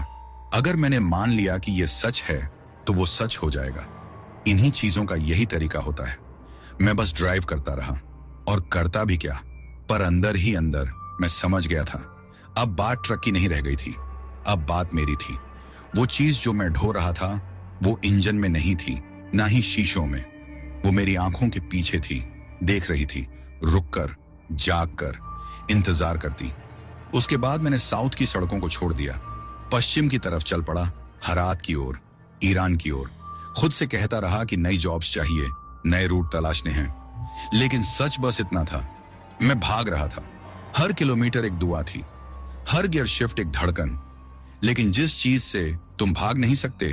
अगर मैंने मान लिया कि यह सच है तो वो सच हो जाएगा। इन्हीं चीजों का यही तरीका होता है। मैं बस ड्राइव करता रहा, और करता भी क्या, पर अंदर ही अंदर मैं समझ गया था अब बात ट्रक की नहीं रह गई थी, अब बात मेरी थी। वो चीज जो मैं ढो रहा था, वो इंजन में नहीं थी, ना ही शीशों में। वो मेरी आंखों के पीछे थी, देख रही थी, रुककर, जागकर, इंतजार करती। उसके बाद मैंने साउथ की सड़कों को छोड़ दिया, पश्चिम की तरफ चल पड़ा, हरात की ओर, ईरान की ओर। खुद से कहता रहा कि नई जॉब्स चाहिए, नए रूट तलाशने हैं। लेकिन सच बस इतना था, मैं भाग रहा था। हर किलोमीटर एक दुआ थी, हर गियर शिफ्ट एक धड़कन। लेकिन जिस चीज से तुम भाग नहीं सकते,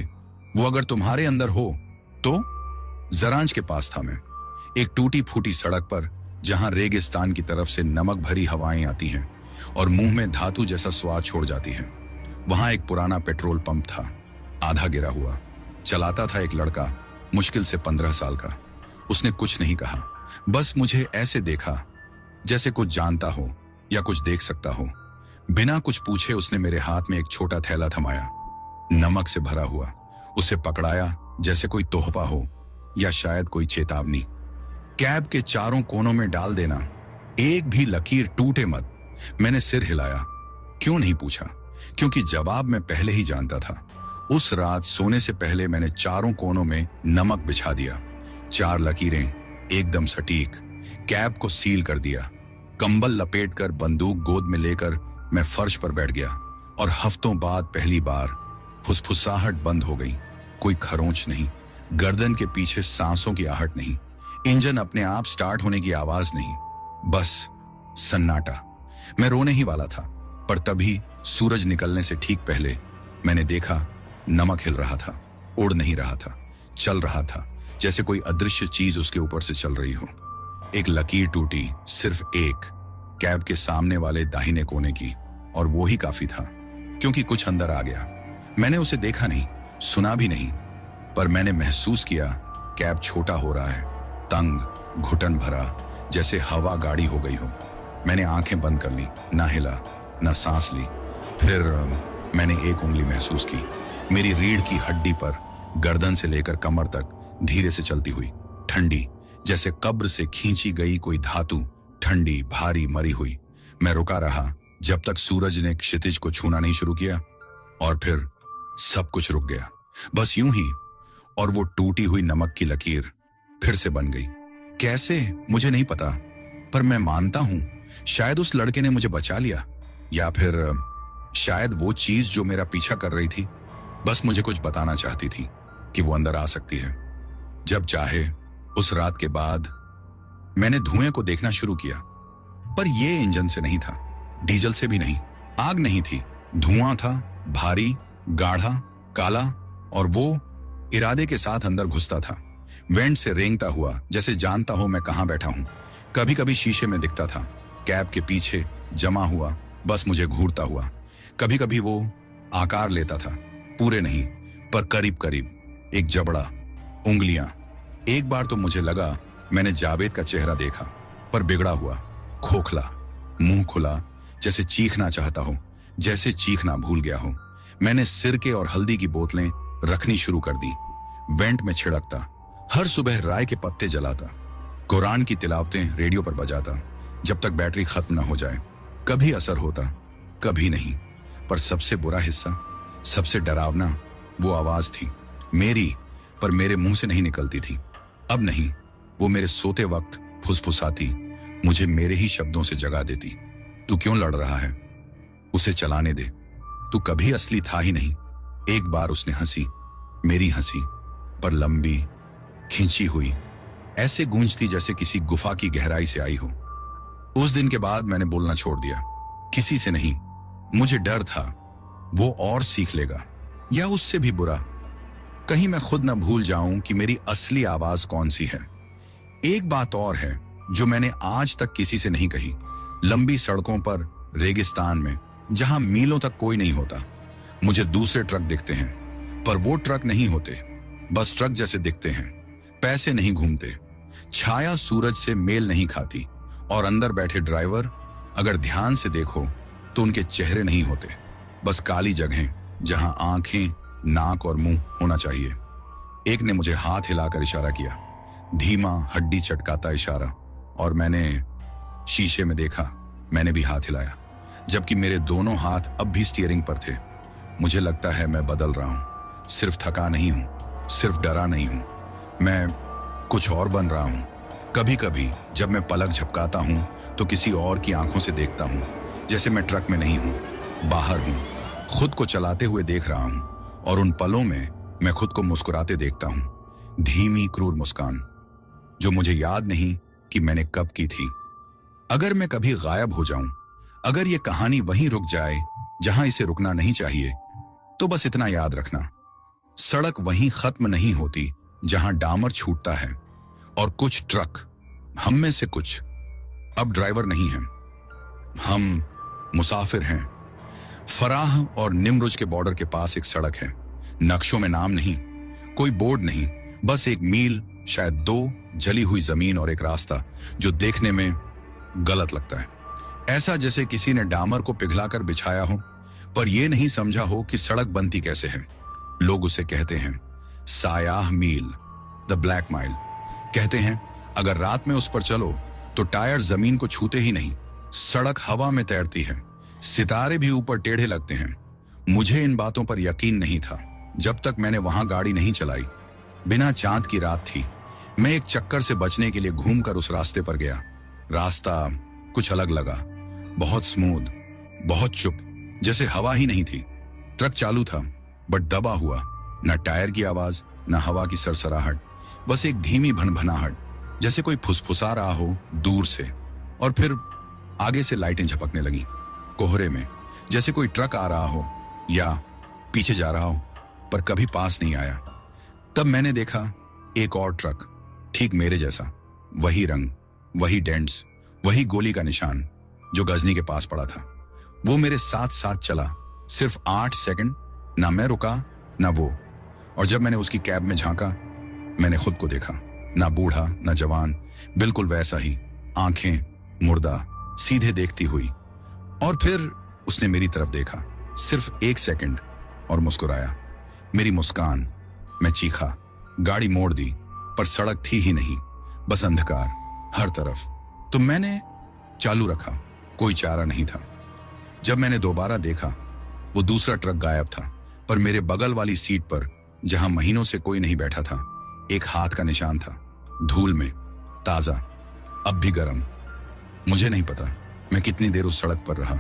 वो अगर तुम्हारे अंदर हो तो। जरांज के पास था मैं, एक टूटी फूटी सड़क पर, जहां रेगिस्तान की तरफ से नमक भरी हवाएं आती हैं और मुंह में धातु जैसा स्वाद छोड़ जाती हैं। वहां एक पुराना पेट्रोल पंप था, आधा गिरा हुआ। चलाता था एक लड़का, मुश्किल से 15 साल का। उसने कुछ नहीं कहा, बस मुझे ऐसे देखा जैसे कुछ जानता हो या कुछ देख सकता हो। बिना कुछ पूछे उसने मेरे हाथ में एक छोटा थैला थमाया, नमक से भरा हुआ। उसे पकड़ाया जैसे कोई तोहफा हो या शायद कोई चेतावनी। कैब के चारों कोनों में डाल देना, एक भी लकीर टूटे मत। मैंने सिर हिलाया। क्यों नहीं पूछा, क्योंकि जवाब मैं पहले ही जानता था। उस रात सोने से पहले मैंने चारों कोनों में नमक बिछा दिया, 4 लकीरें, एकदम सटीक। कैब को सील कर दिया। कंबल लपेटकर, बंदूक गोद में लेकर मैं फर्श पर बैठ गया, और हफ्तों बाद पहली बार फुसफुसाहट बंद हो गई। कोई खरोंच नहीं, गर्दन के पीछे सांसों की आहट नहीं, इंजन अपने आप स्टार्ट होने की आवाज नहीं, बस सन्नाटा। मैं रोने ही वाला था, पर तभी सूरज निकलने से ठीक पहले मैंने देखा नमक हिल रहा था, उड़ नहीं रहा था, चल रहा था, जैसे कोई अदृश्य चीज उसके ऊपर से चल रही हो। एक लकीर टूटी, सिर्फ एक, कैब के सामने वाले दाहिने कोने की, और वो ही काफी था, क्योंकि कुछ अंदर आ गया। मैंने उसे देखा नहीं, सुना भी नहीं, पर मैंने महसूस किया कैब छोटा हो रहा है, तंग, घुटन भरा, जैसे हवा गाड़ी हो गई हो। मैंने आंखें बंद कर ली, ना हिला, ना सांस ली। फिर मैंने एक उंगली महसूस की, मेरी रीढ़ की हड्डी पर, गर्दन से लेकर कमर तक, धीरे से चलती हुई, ठंडी, जैसे कब्र से खींची गई कोई धातु, ठंडी, भारी, मरी हुई। मैं रुका रहा जब तक सूरज ने क्षितिज को छूना नहीं शुरू किया, और फिर सब कुछ रुक गया, बस यूं ही। और वो टूटी हुई नमक की लकीर फिर से बन गई। कैसे मुझे नहीं पता, पर मैं मानता हूं शायद उस लड़के ने मुझे बचा लिया, या फिर शायद वो चीज जो मेरा पीछा कर रही थी बस मुझे कुछ बताना चाहती थी कि वो अंदर आ सकती है जब चाहे। उस रात के बाद मैंने धुएं को देखना शुरू किया, पर यह इंजन से नहीं था, डीजल से भी नहीं, आग नहीं थी, धुआं था, भारी, गाढ़ा, काला, और वो इरादे के साथ अंदर घुसता था। वेंट से रेंगता हुआ, जैसे जानता हो मैं कहां बैठा हूं। कभी कभी शीशे में दिखता था, कैब के पीछे जमा हुआ, बस मुझे घूरता हुआ। कभी कभी वो आकार लेता था, पूरे नहीं पर करीब करीब, एक जबड़ा, उंगलियां। एक बार तो मुझे लगा मैंने जावेद का चेहरा देखा, पर बिगड़ा हुआ, खोखला, मुंह खुला, जैसे चीखना चाहता हो, जैसे चीखना भूल गया हो। मैंने सिरके और हल्दी की बोतलें रखनी शुरू कर दी। वेंट में छिड़कता, हर सुबह राय के पत्ते जलाता, कुरान की तिलावतें रेडियो पर बजाता, जब तक बैटरी खत्म न हो जाए। कभी असर होता, कभी नहीं। पर सबसे बुरा हिस्सा, सबसे डरावना, वो आवाज थी मेरी, पर मेरे मुंह से नहीं निकलती थी। अब नहीं, वो मेरे सोते वक्त फुसफुसाती, मुझे मेरे ही शब्दों से जगा देती। तू क्यों लड़ रहा है? उसे चलाने दे, तू कभी असली था ही नहीं। एक बार उसने हंसी, मेरी हंसी, पर लंबी, खींची हुई, ऐसे गूंजती जैसे किसी गुफा की गहराई से आई हो। उस दिन के बाद मैंने बोलना छोड़ दिया, किसी से नहीं। मुझे डर था वो और सीख लेगा, या उससे भी बुरा, कहीं मैं खुद न भूल जाऊं कि मेरी असली आवाज कौन सी है। एक बात और है जो मैंने आज तक किसी से नहीं कही। लंबी सड़कों पर, रेगिस्तान में, जहां मीलों तक कोई नहीं होता, मुझे दूसरे ट्रक दिखते हैं, पर वो ट्रक नहीं होते, बस ट्रक जैसे दिखते हैं। पैसे नहीं घूमते, छाया सूरज से मेल नहीं खाती, और अंदर बैठे ड्राइवर, अगर ध्यान से देखो तो उनके चेहरे नहीं होते, बस काली जगहें जहां आंखें, नाक और मुंह होना चाहिए। एक ने मुझे हाथ हिलाकर इशारा किया, धीमा, हड्डी चटकाता इशारा, और मैंने शीशे में देखा, मैंने भी हाथ हिलाया, जबकि मेरे दोनों हाथ अब भी स्टीयरिंग पर थे। मुझे लगता है मैं बदल रहा हूं, सिर्फ थका नहीं हूं, सिर्फ डरा नहीं हूं, मैं कुछ और बन रहा हूं। कभी कभी जब मैं पलक झपकाता हूं तो किसी और की आंखों से देखता हूं, जैसे मैं ट्रक में नहीं हूं, बाहर हूं, खुद को चलाते हुए देख रहा हूं, और उन पलों में मैं खुद को मुस्कुराते देखता हूं, धीमी क्रूर मुस्कान, जो मुझे याद नहीं कि मैंने कब की थी। अगर मैं कभी गायब हो जाऊं, अगर ये कहानी वहीं रुक जाए जहां इसे रुकना नहीं चाहिए, तो बस इतना याद रखना, सड़क वहीं खत्म नहीं होती जहां डामर छूटता है, और कुछ ट्रक, हम में से कुछ, अब ड्राइवर नहीं हैं, हम मुसाफिर हैं। फराह और निमरुज के बॉर्डर के पास एक सड़क है, नक्शों में नाम नहीं, कोई बोर्ड नहीं, बस एक मील, शायद दो, जली हुई जमीन और एक रास्ता जो देखने में गलत लगता है, ऐसा जैसे किसी ने डामर को पिघलाकर बिछाया हो, पर यह नहीं समझा हो कि सड़क बनती कैसे है। लोग उसे कहते हैं सायाह मील, द ब्लैक माइल। कहते हैं अगर रात में उस पर चलो तो टायर जमीन को छूते ही नहीं, सड़क हवा में तैरती है, सितारे भी ऊपर टेढ़े लगते हैं। मुझे इन बातों पर यकीन नहीं था जब तक मैंने वहां गाड़ी नहीं चलाई। बिना चांद की रात थी, मैं एक चक्कर से बचने के लिए घूमकर उस रास्ते पर गया। रास्ता कुछ अलग लगा, बहुत स्मूथ, बहुत चुप, जैसे हवा ही नहीं थी। ट्रक चालू था बट दबा हुआ, न टायर की आवाज, न हवा की सरसराहट, बस एक धीमी भनभनाहट, जैसे कोई फुसफुसा रहा हो दूर से। और फिर आगे से लाइटें झपकने लगी, कोहरे में, जैसे कोई ट्रक आ रहा हो या पीछे जा रहा हो, पर कभी पास नहीं आया। तब मैंने देखा एक और ट्रक, ठीक मेरे जैसा, वही रंग, वही डेंट्स, वही गोली का निशान जो गजनी के पास पड़ा था। वो मेरे साथ साथ चला, सिर्फ 8 सेकंड, ना मैं रुका ना वो। और जब मैंने उसकी कैब में झांका, मैंने खुद को देखा, ना बूढ़ा ना जवान, बिल्कुल वैसा ही, आंखें मुर्दा, सीधे देखती हुई। और फिर उसने मेरी तरफ देखा, सिर्फ 1 सेकंड, और मुस्कुराया। मेरी मुस्कान, मैं चीखा, गाड़ी मोड़ दी, पर सड़क थी ही नहीं, बस अंधकार हर तरफ। तो मैंने चालू रखा, कोई चारा नहीं था। जब मैंने दोबारा देखा, वो दूसरा ट्रक गायब था, पर मेरे बगल वाली सीट पर, जहां महीनों से कोई नहीं बैठा था, एक हाथ का निशान था, धूल में, ताजा, अब भी गर्म। मुझे नहीं पता मैं कितनी देर उस सड़क पर रहा,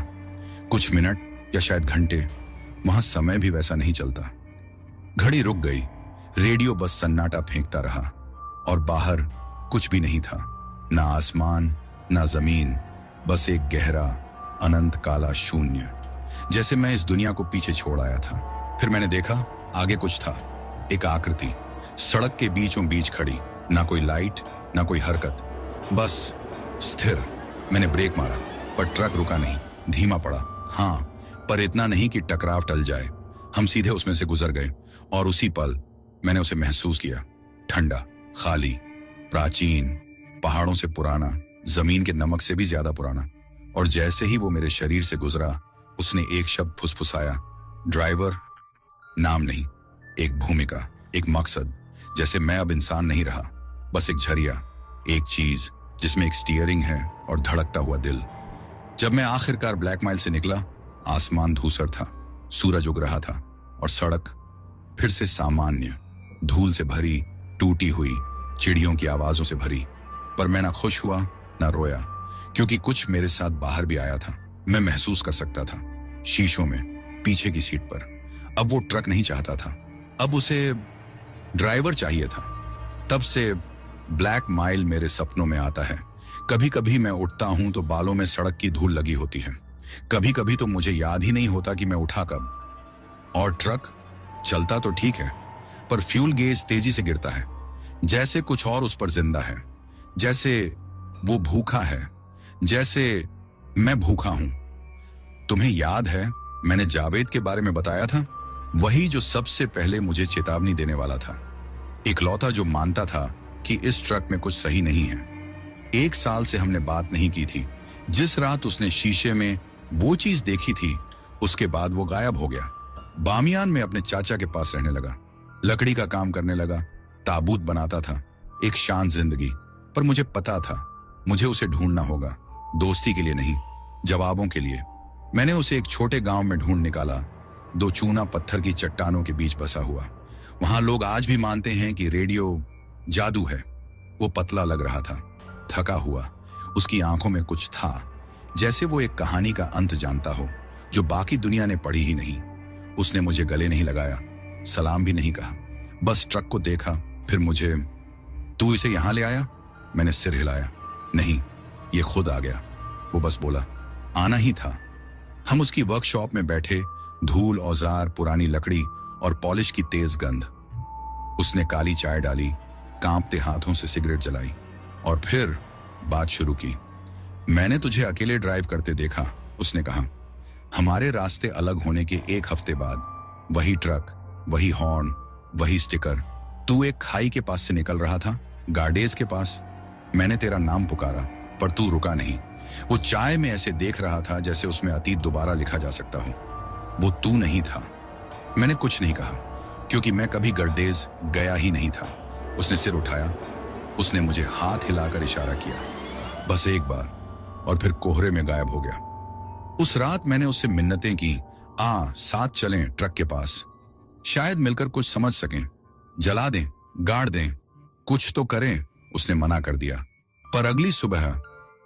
कुछ मिनट या शायद घंटे, वहां समय भी वैसा नहीं चलता। घड़ी रुक गई, रेडियो बस सन्नाटा फेंकता रहा, और बाहर कुछ भी नहीं था, ना आसमान ना जमीन, बस एक गहरा अनंत काला शून्य, जैसे मैं इस दुनिया को पीछे छोड़ आया था। फिर मैंने देखा आगे कुछ था, एक आकृति, सड़क के बीचों बीच खड़ी, ना कोई लाइट, ना कोई हरकत, बस स्थिर। मैंने ब्रेक मारा पर ट्रक रुका नहीं, धीमा पड़ा। हाँ, पर इतना नहीं कि टकराव टल जाए। हम सीधे उसमें से गुजर गए और उसी पल मैंने उसे महसूस किया। ठंडा, खाली, प्राचीन, पहाड़ों से पुराना, जमीन के नमक से भी ज्यादा पुराना। और जैसे ही वो मेरे शरीर से गुजरा, उसने एक शब्द फुसफुसाया, ड्राइवर। नाम नहीं, एक भूमिका, एक मकसद। जैसे मैं अब इंसान नहीं रहा, बस एक झरिया, एक चीज जिसमें एक स्टीयरिंग है और धड़कता हुआ दिल। जब मैं आखिरकार ब्लैक माइल से निकला, आसमान धूसर था, सूरज उग रहा था और सड़क फिर से सामान्य, धूल से भरी, टूटी हुई, चिड़ियों की आवाजों से भरी। पर मैं ना खुश हुआ ना रोया, क्योंकि कुछ मेरे साथ बाहर भी आया था। मैं महसूस कर सकता था शीशों में, पीछे की सीट पर। अब वो ट्रक नहीं चाहता था, अब उसे ड्राइवर चाहिए था। तब से ब्लैक माइल मेरे सपनों में आता है। कभी कभी मैं उठता हूं तो बालों में सड़क की धूल लगी होती है, कभी कभी तो मुझे याद ही नहीं होता कि मैं उठा कब। और ट्रक चलता तो ठीक है, पर फ्यूल गेज तेजी से गिरता है, जैसे कुछ और उस पर जिंदा है, जैसे वो भूखा है, जैसे मैं भूखा हूं। तुम्हें याद है मैंने जावेद के बारे में बताया था? वही जो सबसे पहले मुझे चेतावनी देने वाला था, इकलौता जो मानता था कि इस ट्रक में कुछ सही नहीं है। 1 साल से हमने बात नहीं की थी। जिस रात उसने शीशे में वो चीज देखी थी, उसके बाद वो गायब हो गया। बामियान में अपने चाचा के पास रहने लगा, लकड़ी का काम करने लगा, ताबूत बनाता था, एक शांत जिंदगी। पर मुझे पता था मुझे उसे ढूंढना होगा, दोस्ती के लिए नहीं, जवाबों के लिए। मैंने उसे एक छोटे गांव में ढूंढ निकाला, 2 चूना पत्थर की चट्टानों के बीच बसा हुआ। वहां लोग आज भी मानते हैं कि रेडियो जादू है। वो पतला लग रहा था, थका हुआ, उसकी आंखों में कुछ था, जैसे वो एक कहानी का अंत जानता हो जो बाकी दुनिया ने पढ़ी ही नहीं। उसने मुझे गले नहीं लगाया, सलाम भी नहीं कहा, बस ट्रक को देखा, फिर मुझे, तू इसे यहां ले आया? मैंने सिर हिलाया, नहीं, ये खुद आ गया। वो बस बोला, आना ही था। हम उसकी वर्कशॉप में बैठे, धूल, औजार, पुरानी लकड़ी और पॉलिश की तेज गंध। उसने काली चाय डाली, कांपते हाथों से सिगरेट जलाई और फिर बात शुरू की। मैंने तुझे अकेले ड्राइव करते देखा, उसने कहा। हमारे रास्ते अलग होने के 1 हफ्ते बाद वही ट्रक, वही हॉर्न, वही स्टिकर। तू एक खाई के पास से निकल रहा था, गार्डेज के पास। मैंने तेरा नाम पुकारा पर तू रुका नहीं। वो चाय में ऐसे देख रहा था जैसे उसमें अतीत दोबारा लिखा जा सकता हो। वो तू नहीं था। मैंने कुछ नहीं कहा, क्योंकि मैं कभी गर्देज गया ही नहीं था। उसने सिर उठाया, उसने मुझे हाथ हिलाकर इशारा किया, बस एक बार, और फिर कोहरे में गायब हो गया। उस रात मैंने उससे मिन्नतें की, साथ चलें ट्रक के पास, शायद मिलकर कुछ समझ सकें, जला दें, गाड़ दें, कुछ तो करें। उसने मना कर दिया। पर अगली सुबह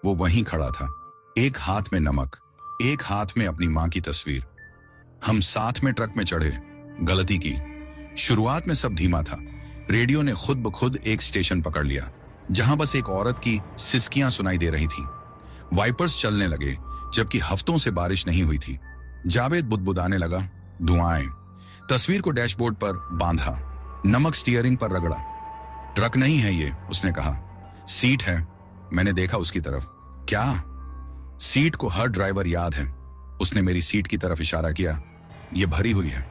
वो वहीं खड़ा था, एक हाथ में नमक, एक हाथ में अपनी मां की तस्वीर। हम साथ में ट्रक में चढ़े। गलती की। शुरुआत में सब धीमा था। रेडियो ने खुद ब खुद एक स्टेशन पकड़ लिया, जहां बस एक औरत की सिसकियां सुनाई दे रही थीं। वाइपर्स चलने लगे, जबकि हफ्तों से बारिश नहीं हुई थी। जावेद बुदबुदाने लगा, धुआएं। तस्वीर को डैशबोर्ड पर बांधा, नमक स्टीयरिंग पर रगड़ा। ट्रक नहीं है ये, उसने कहा, सीट है। मैंने देखा उसकी तरफ। क्या? सीट को हर ड्राइवर याद है। उसने मेरी सीट की तरफ इशारा किया, ये भरी हुई है।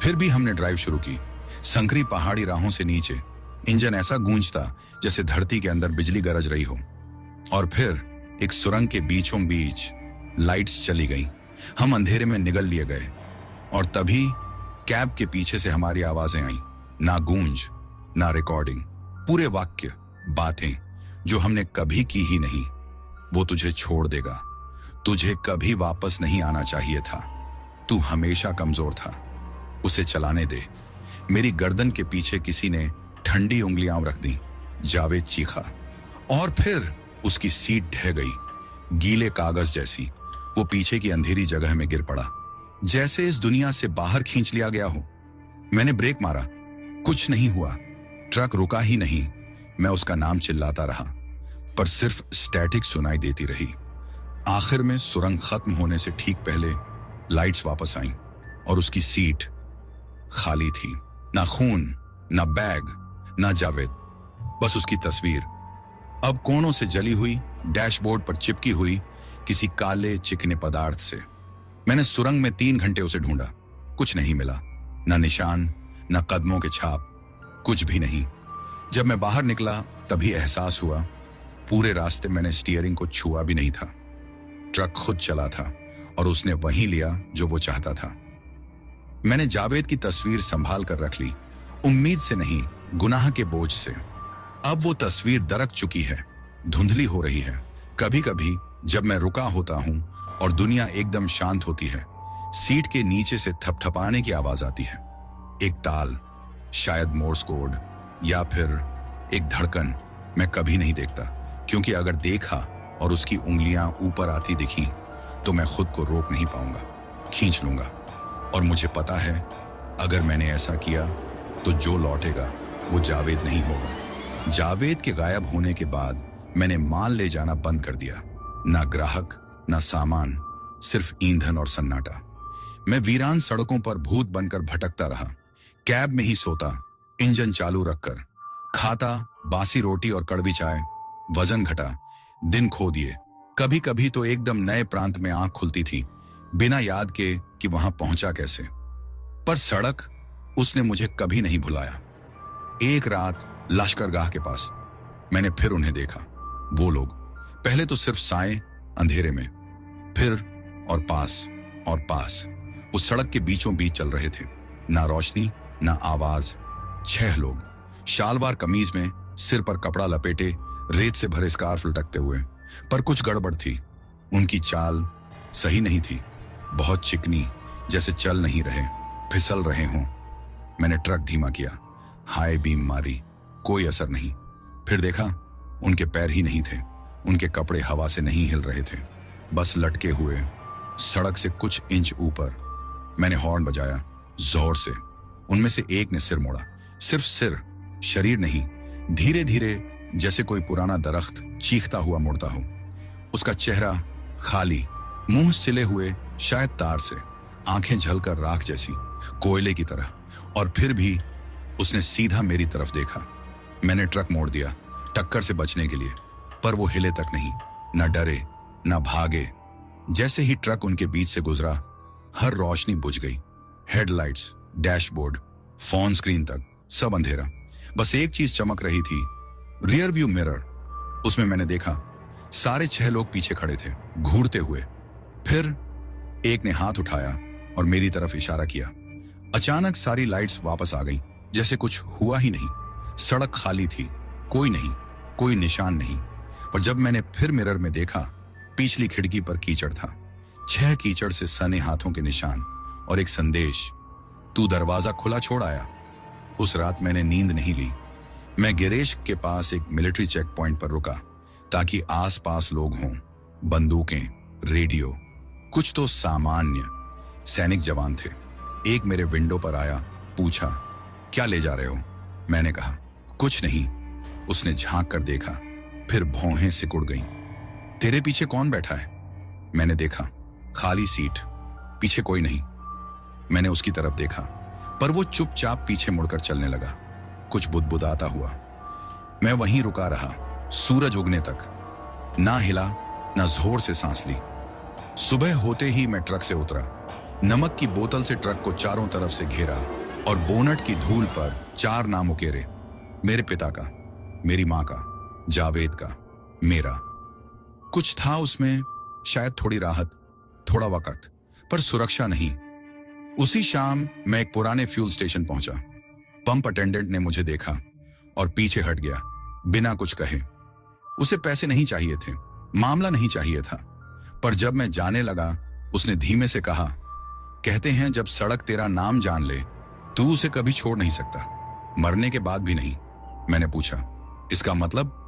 फिर भी हमने ड्राइव शुरू की, संकरी पहाड़ी राहों से नीचे। इंजन ऐसा गूंजता जैसे धरती के अंदर बिजली गरज रही हो। और फिर एक सुरंग के बीचों बीच लाइट्स चली गईं। हम अंधेरे में निगल लिए गए और तभी कैब के पीछे से हमारी आवाजें आईं। ना गूंज, ना रिकॉर्डिंग, पूरे वाक्य, बातें जो हमने कभी की ही नहीं। वो तुझे छोड़ देगा, तुझे कभी वापस नहीं आना चाहिए था, तू हमेशा कमजोर था, उसे चलाने दे। मेरी गर्दन के पीछे किसी ने ठंडी उंगलियां रख दी। जावेद चीखा और फिर उसकी सीट ढह गई, गीले कागज जैसी। वो पीछे की अंधेरी जगह में गिर पड़ा, जैसे इस दुनिया से बाहर खींच लिया गया हो। मैंने ब्रेक मारा, कुछ नहीं हुआ, ट्रक रुका ही नहीं। मैं उसका नाम चिल्लाता रहा, पर सिर्फ स्टैटिक सुनाई देती रही। आखिर में सुरंग खत्म होने से ठीक पहले लाइट्स वापस आईं और उसकी सीट खाली थी। ना खून, ना बैग, ना जावेद, बस उसकी तस्वीर अब कोनों से जली हुई, डैशबोर्ड पर चिपकी हुई किसी काले चिकने पदार्थ से। मैंने सुरंग में 3 घंटे उसे ढूंढा, कुछ नहीं मिला, ना निशान, ना कदमों के छाप, कुछ भी नहीं। जब मैं बाहर निकला तभी एहसास हुआ पूरे रास्ते मैंने स्टीयरिंग को छुआ भी नहीं था। ट्रक खुद चला था और उसने वही लिया जो वो चाहता था। मैंने जावेद की तस्वीर संभाल कर रख ली, उम्मीद से नहीं, गुनाह के बोझ से। अब वो तस्वीर दरक चुकी है, धुंधली हो रही है। कभी कभी जब मैं रुका होता हूं और दुनिया एकदम शांत होती है, सीट के नीचे से थपथपाने की आवाज आती है। एक ताल, शायद मोर्स कोड, या फिर एक धड़कन। मैं कभी नहीं देखता, क्योंकि अगर देखा और उसकी उंगलियां ऊपर आती दिखी तो मैं खुद को रोक नहीं पाऊंगा, खींच लूंगा। और मुझे पता है अगर मैंने ऐसा किया तो जो लौटेगा वो जावेद नहीं होगा। जावेद के गायब होने के बाद मैंने माल ले जाना बंद कर दिया। ना ग्राहक, ना सामान, सिर्फ ईंधन और सन्नाटा। मैं वीरान सड़कों पर भूत बनकर भटकता रहा। कैब में ही सोता, इंजन चालू रखकर, खाता बासी रोटी और कड़वी चाय। वजन घटा, दिन खो दिए। कभी कभी तो एकदम नए प्रांत में आंख खुलती थी, बिना याद के कि वहां पहुंचा कैसे। पर सड़क, उसने मुझे कभी नहीं भुलाया। एक रात लश्करगाह के पास मैंने फिर उन्हें देखा। वो लोग पहले तो सिर्फ साए अंधेरे में, फिर और पास वो सड़क के बीचों बीच चल रहे थे। ना रोशनी, ना आवाज। 6 लोग, शालवार कमीज में, सिर पर कपड़ा लपेटे, रेत से भरे स्कार्फ लटकते हुए। पर कुछ गड़बड़ थी, उनकी चाल सही नहीं थी, बहुत चिकनी, जैसे चल नहीं रहे, फिसल रहे हों। मैंने ट्रक धीमा किया, हाई बीम मारी, कोई असर नहीं। फिर देखा उनके पैर ही नहीं थे, उनके कपड़े हवा से नहीं हिल रहे थे, बस लटके हुए सड़क से कुछ इंच ऊपर। मैंने हॉर्न बजाया जोर से। उनमें से एक ने सिर मोड़ा, सिर्फ सिर, शरीर नहीं। धीरे धीरे, जैसे कोई पुराना दरख्त चीखता हुआ मुड़ता हो। उसका चेहरा खाली, मुंह सिले हुए, शायद तार से, आंखें झलकर राख जैसी, कोयले की तरह। और फिर भी उसने सीधा मेरी तरफ देखा। मैंने ट्रक मोड़ दिया टक्कर से बचने के लिए, पर वो हिले तक नहीं, न डरे न भागे। जैसे ही ट्रक उनके बीच से गुजरा, हर रोशनी बुझ गई। हेडलाइट्स, डैशबोर्ड, फोन स्क्रीन तक, सब अंधेरा। बस एक चीज चमक रही थी, रियर व्यू मिरर। उसमें मैंने देखा सारे 6 लोग पीछे खड़े थे, घूरते हुए। फिर एक ने हाथ उठाया और मेरी तरफ इशारा किया। अचानक सारी लाइट्स वापस आ गईं, जैसे कुछ हुआ ही नहीं। सड़क खाली थी, कोई नहीं, कोई निशान नहीं। पर जब मैंने फिर मिरर में देखा, पिछली खिड़की पर कीचड़ था, 6 कीचड़ से सने हाथों के निशान और एक संदेश, तू दरवाजा खुला छोड़ आया। उस रात मैंने नींद नहीं ली। मैं गिरेश के पास एक मिलिट्री चेक पॉइंट पर रुका, ताकि आसपास लोग हों, बंदूकें, रेडियो, कुछ तो सामान्य सैनिक जवान थे। एक मेरे विंडो पर आया, पूछा, क्या ले जा रहे हो? मैंने कहा, कुछ नहीं। उसने झांक कर देखा, फिर भौहें सिकुड़ गईं। तेरे पीछे कौन बैठा है? मैंने देखा, खाली सीट, पीछे कोई नहीं। मैंने उसकी तरफ देखा, पर वो चुपचाप पीछे मुड़कर चलने लगा, कुछ बुदबुदाता हुआ। मैं वहीं रुका रहा, सूरज उगने तक। ना हिला, ना जोर से सांस ली। सुबह होते ही मैं ट्रक से उतरा, नमक की बोतल से ट्रक को चारों तरफ से घेरा और बोनट की धूल पर 4 नाम उकेरे। मेरे पिता का, मेरी मां का, जावेद का, मेरा। कुछ था उसमें, शायद थोड़ी राहत, थोड़ा वक्त, पर सुरक्षा नहीं। उसी शाम मैं एक पुराने फ्यूल स्टेशन पहुंचा। पंप अटेंडेंट ने मुझे देखा और पीछे हट गया, बिना कुछ कहे। उसे पैसे नहीं चाहिए थे, मामला नहीं चाहिए था। पर जब मैं जाने लगा, उसने धीमे से कहा, कहते हैं जब सड़क तेरा नाम जान ले, तू उसे कभी छोड़ नहीं सकता, मरने के बाद भी नहीं। मैंने पूछा, इसका मतलब?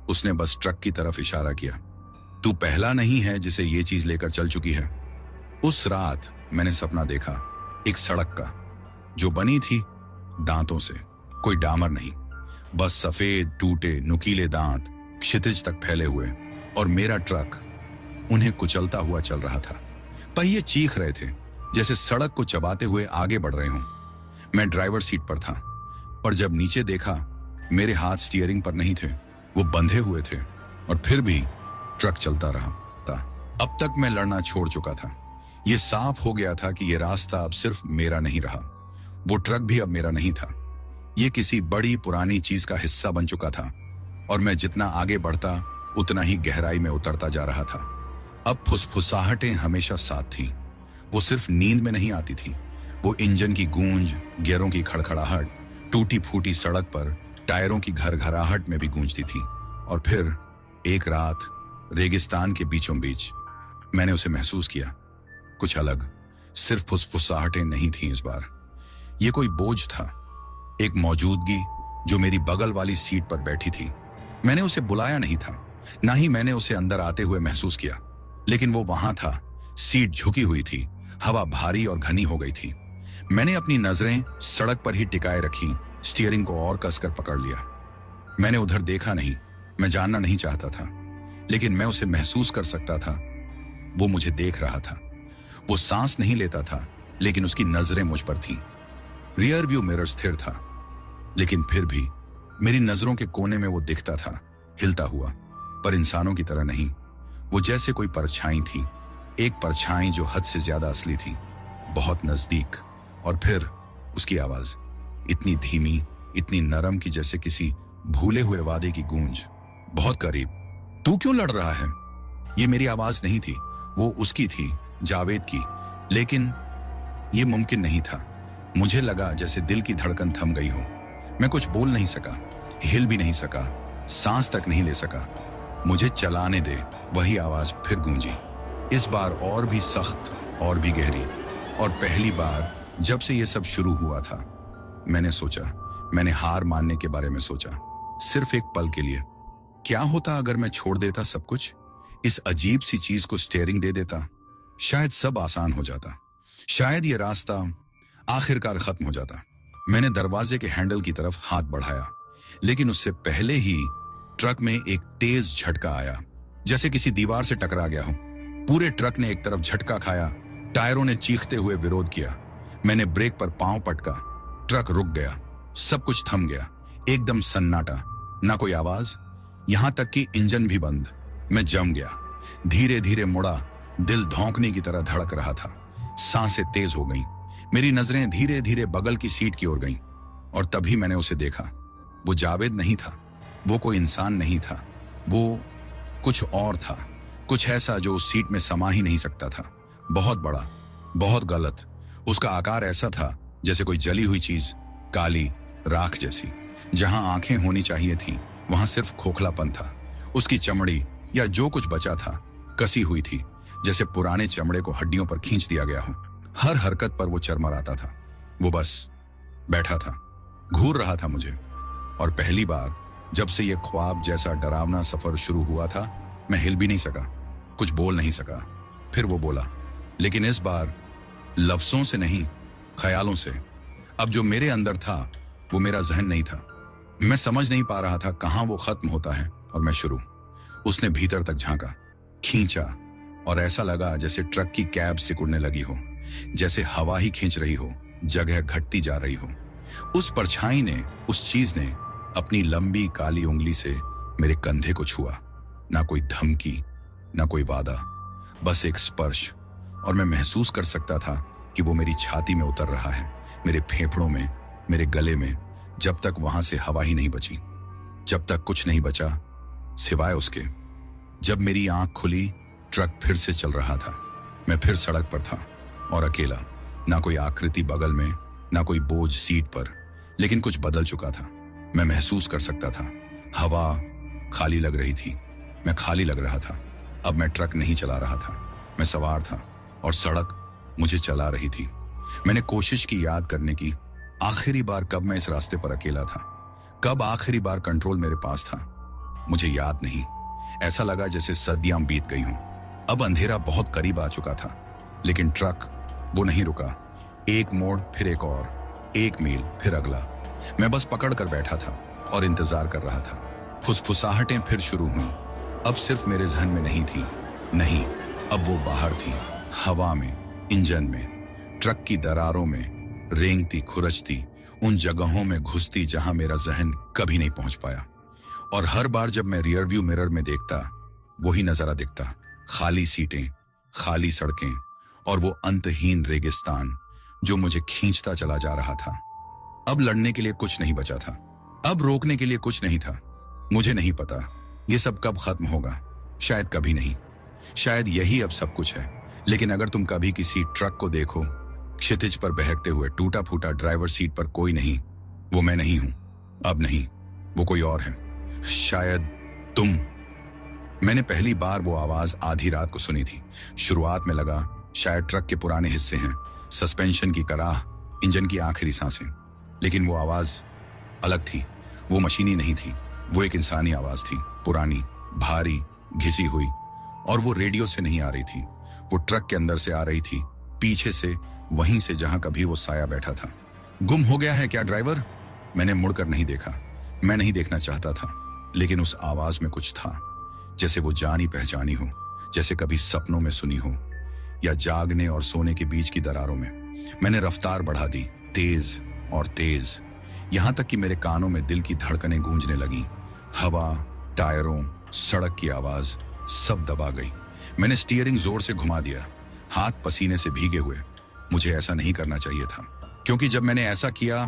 उसने बस ट्रक की तरफ इशारा किया। तू पहला नहीं है जिसे ये चीज लेकर चल चुकी है। उस रात मैंने सपना देखा, एक सड़क का, जो बनी थी दांतों से, कोई डामर नहीं, बस सफेद टूटे नुकीले दांत क्षितिज तक फैले हुए, और मेरा ट्रक उन्हें कुचलता हुआ चल रहा था। पहिए चीख रहे थे, जैसे सड़क को चबाते हुए आगे बढ़ रहे हों। मैं ड्राइवर सीट पर था, और जब नीचे देखा मेरे हाथ स्टीयरिंग पर नहीं थे, वो बंधे हुए थे, और फिर भी ट्रक चलता रहा था। अब तक मैं लड़ना छोड़ चुका था। ये साफ हो गया था कि ये रास्ता अब सिर्फ मेरा नहीं रहा, वो ट्रक भी अब मेरा नहीं था। ये किसी बड़ी पुरानी चीज का हिस्सा बन चुका था, और मैं जितना आगे बढ़ता उतना ही गहराई में उतरता जा रहा था। अब फुसफुसाहटें हमेशा साथ थीं। वो सिर्फ नींद में नहीं आती थी, वो इंजन की गूंज, गियरों की खड़खड़ाहट, टूटी फूटी सड़क पर टायरों की घरघराहट में भी गूंजती थी। और फिर एक रात रेगिस्तान के बीचों बीच मैंने उसे महसूस किया, कुछ अलग। सिर्फ फुसफुसाहटें नहीं थीं इस बार, ये कोई बोझ था, एक मौजूदगी जो मेरी बगल वाली सीट पर बैठी थी। मैंने उसे बुलाया नहीं था, ना ही मैंने उसे अंदर आते हुए महसूस किया, लेकिन वो वहां था। सीट झुकी हुई थी, हवा भारी और घनी हो गई थी। मैंने अपनी नजरें सड़क पर ही टिकाए रखी, स्टीयरिंग को और कसकर पकड़ लिया। मैंने उधर देखा नहीं, मैं जानना नहीं चाहता था, लेकिन मैं उसे महसूस कर सकता था। वो मुझे देख रहा था। वो सांस नहीं लेता था, लेकिन उसकी नजरें मुझ पर थीं। रियर व्यू मिरर स्थिर था, लेकिन फिर भी मेरी नजरों के कोने में वो दिखता था, हिलता हुआ, पर इंसानों की तरह नहीं। वो जैसे कोई परछाई थी, एक परछाई जो हद से ज्यादा असली थी, बहुत नजदीक। और फिर उसकी आवाज, इतनी धीमी, इतनी नरम कि जैसे किसी भूले हुए वादे की गूंज, बहुत करीब। तू क्यों लड़ रहा है? ये मेरी आवाज नहीं थी, वो उसकी थी, जावेद की। लेकिन ये मुमकिन नहीं था। मुझे लगा जैसे दिल की धड़कन थम गई हो। मैं कुछ बोल नहीं सका, हिल भी नहीं सका, सांस तक नहीं ले सका। मुझे चलाने दे, वही आवाज फिर गूंजी, इस बार और भी सख्त और भी गहरी। और पहली बार जब से ये सब शुरू हुआ था, मैंने सोचा, मैंने हार मानने के बारे में सोचा, सिर्फ एक पल के लिए। क्या होता अगर मैं छोड़ देता सब कुछ, इस अजीब सी चीज को स्टीयरिंग दे देता? शायद सब आसान हो जाता, शायद ये रास्ता आखिरकार खत्म हो जाता। मैंने दरवाजे के हैंडल की तरफ हाथ बढ़ाया, लेकिन उससे पहले ही ट्रक में एक तेज झटका आया, जैसे किसी दीवार से टकरा गया हो। पूरे ट्रक ने एक तरफ झटका खाया, टायरों ने चीखते हुए विरोध किया। मैंने ब्रेक पर पांव पटका, ट्रक रुक गया, सब कुछ थम गया, एकदम सन्नाटा, ना कोई आवाज, यहां तक कि इंजन भी बंद। मैं जम गया, धीरे धीरे मुड़ा, दिल धौंकने की तरह धड़क रहा था, सांसें तेज हो गईं, मेरी नजरें धीरे धीरे बगल की सीट की ओर गईं। और तभी मैंने उसे देखा। वो जावेद नहीं था, वो कोई इंसान नहीं था, वो कुछ और था, कुछ ऐसा जो उस सीट में समा ही नहीं सकता था। बहुत बड़ा, बहुत गलत। उसका आकार ऐसा था जैसे कोई जली हुई चीज, काली राख जैसी। जहां आंखें होनी चाहिए थीं, वहां सिर्फ खोखलापन था। उसकी चमड़ी या जो कुछ बचा था कसी हुई थी, जैसे पुराने चमड़े को हड्डियों पर खींच दिया गया हो। हर हरकत पर वो चरमराता था। वो बस बैठा था, घूर रहा था मुझे। और पहली बार जब से ये ख्वाब जैसा डरावना सफर शुरू हुआ था, मैं हिल भी नहीं सका, कुछ बोल नहीं सका। फिर वो बोला, लेकिन इस बार लफ्जों से नहीं, ख्यालों से। अब जो मेरे अंदर था वो मेरा जहन नहीं था। मैं समझ नहीं पा रहा था कहां वो खत्म होता है और मैं शुरू। उसने भीतर तक झांका, खींचा, और ऐसा लगा जैसे ट्रक की कैब सिकुड़ने लगी हो, जैसे हवा ही खींच रही हो, जगह घटती जा रही हो। उस परछाई ने, उस चीज ने अपनी लंबी काली उंगली से मेरे कंधे को छुआ। ना कोई धमकी, ना कोई वादा, बस एक स्पर्श। और मैं महसूस कर सकता था कि वो मेरी छाती में उतर रहा है, मेरे फेफड़ों में, मेरे गले में, जब तक वहां से हवा ही नहीं बची, जब तक कुछ नहीं बचा सिवाय उसके। जब मेरी आंख खुली, ट्रक फिर से चल रहा था। मैं फिर सड़क पर था और अकेला, ना कोई आकृति बगल में, ना कोई बोझ सीट पर। लेकिन कुछ बदल चुका था। मैं महसूस कर सकता था, हवा खाली लग रही थी, मैं खाली लग रहा था। अब मैं ट्रक नहीं चला रहा था, मैं सवार था, और सड़क मुझे चला रही थी। मैंने कोशिश की याद करने की, आखिरी बार कब मैं इस रास्ते पर अकेला था, कब आखिरी बार कंट्रोल मेरे पास था। मुझे याद नहीं। ऐसा लगा जैसे सदियां बीत गई हों। अब अंधेरा बहुत करीब आ चुका था, लेकिन ट्रक वो नहीं रुका। एक मोड़, फिर एक और, एक मील, फिर अगला। मैं बस पकड़ कर बैठा था और इंतजार कर रहा था। फुसफुसाहटें फिर शुरू हुई। अब सिर्फ मेरे जहन में नहीं थी, नहीं, अब वो बाहर थी, हवा में, इंजन में, ट्रक की दरारों में, रेंगती, खुरचती, उन जगहों में घुसती जहां मेरा जहन कभी नहीं पहुंच पाया। और हर बार जब मैं रियर व्यू मिरर में देखता, वही नजारा दिखता, खाली सीटें, खाली सड़कें और वो अंतहीन रेगिस्तान जो मुझे खींचता चला जा रहा था। अब लड़ने के लिए कुछ नहीं बचा था, अब रोकने के लिए कुछ नहीं था। मुझे नहीं पता ये सब कब खत्म होगा, शायद कभी नहीं, शायद यही अब सब कुछ है। लेकिन अगर तुम कभी किसी ट्रक को देखो, क्षितिज पर बहकते हुए, टूटा फूटा, ड्राइवर सीट पर कोई नहीं, वो मैं नहीं हूं, अब नहीं, वो कोई और है, शायद तुम। मैंने पहली बार वो आवाज आधी रात को सुनी थी। शुरुआत में लगा शायद ट्रक के पुराने हिस्से हैं, सस्पेंशन की कराह, इंजन की आखिरी सांसें। लेकिन वो आवाज अलग थी, वो मशीनी नहीं थी, वो एक इंसानी आवाज थी, पुरानी, भारी, घिसी हुई। और वो रेडियो से नहीं आ रही थी, वो ट्रक के अंदर से आ रही थी, पीछे से, वहीं से जहां कभी वो साया बैठा था। गुम हो गया है क्या ड्राइवर? मैंने मुड़कर नहीं देखा, मैं नहीं देखना चाहता था, लेकिन उस आवाज में कुछ था, जैसे वो जानी पहचानी हो, जैसे कभी सपनों में सुनी हो या जागने और सोने के बीच की दरारों में। मैंने रफ्तार बढ़ा दी, तेज और तेज, यहां तक कि मेरे कानों में दिल की धड़कनें गूंजने लगी। हवा, टायरों, सड़क की आवाज सब दबा गई। मैंने स्टीयरिंग जोर से घुमा दिया, हाथ पसीने से भीगे हुए। मुझे ऐसा नहीं करना चाहिए था, क्योंकि जब मैंने ऐसा किया,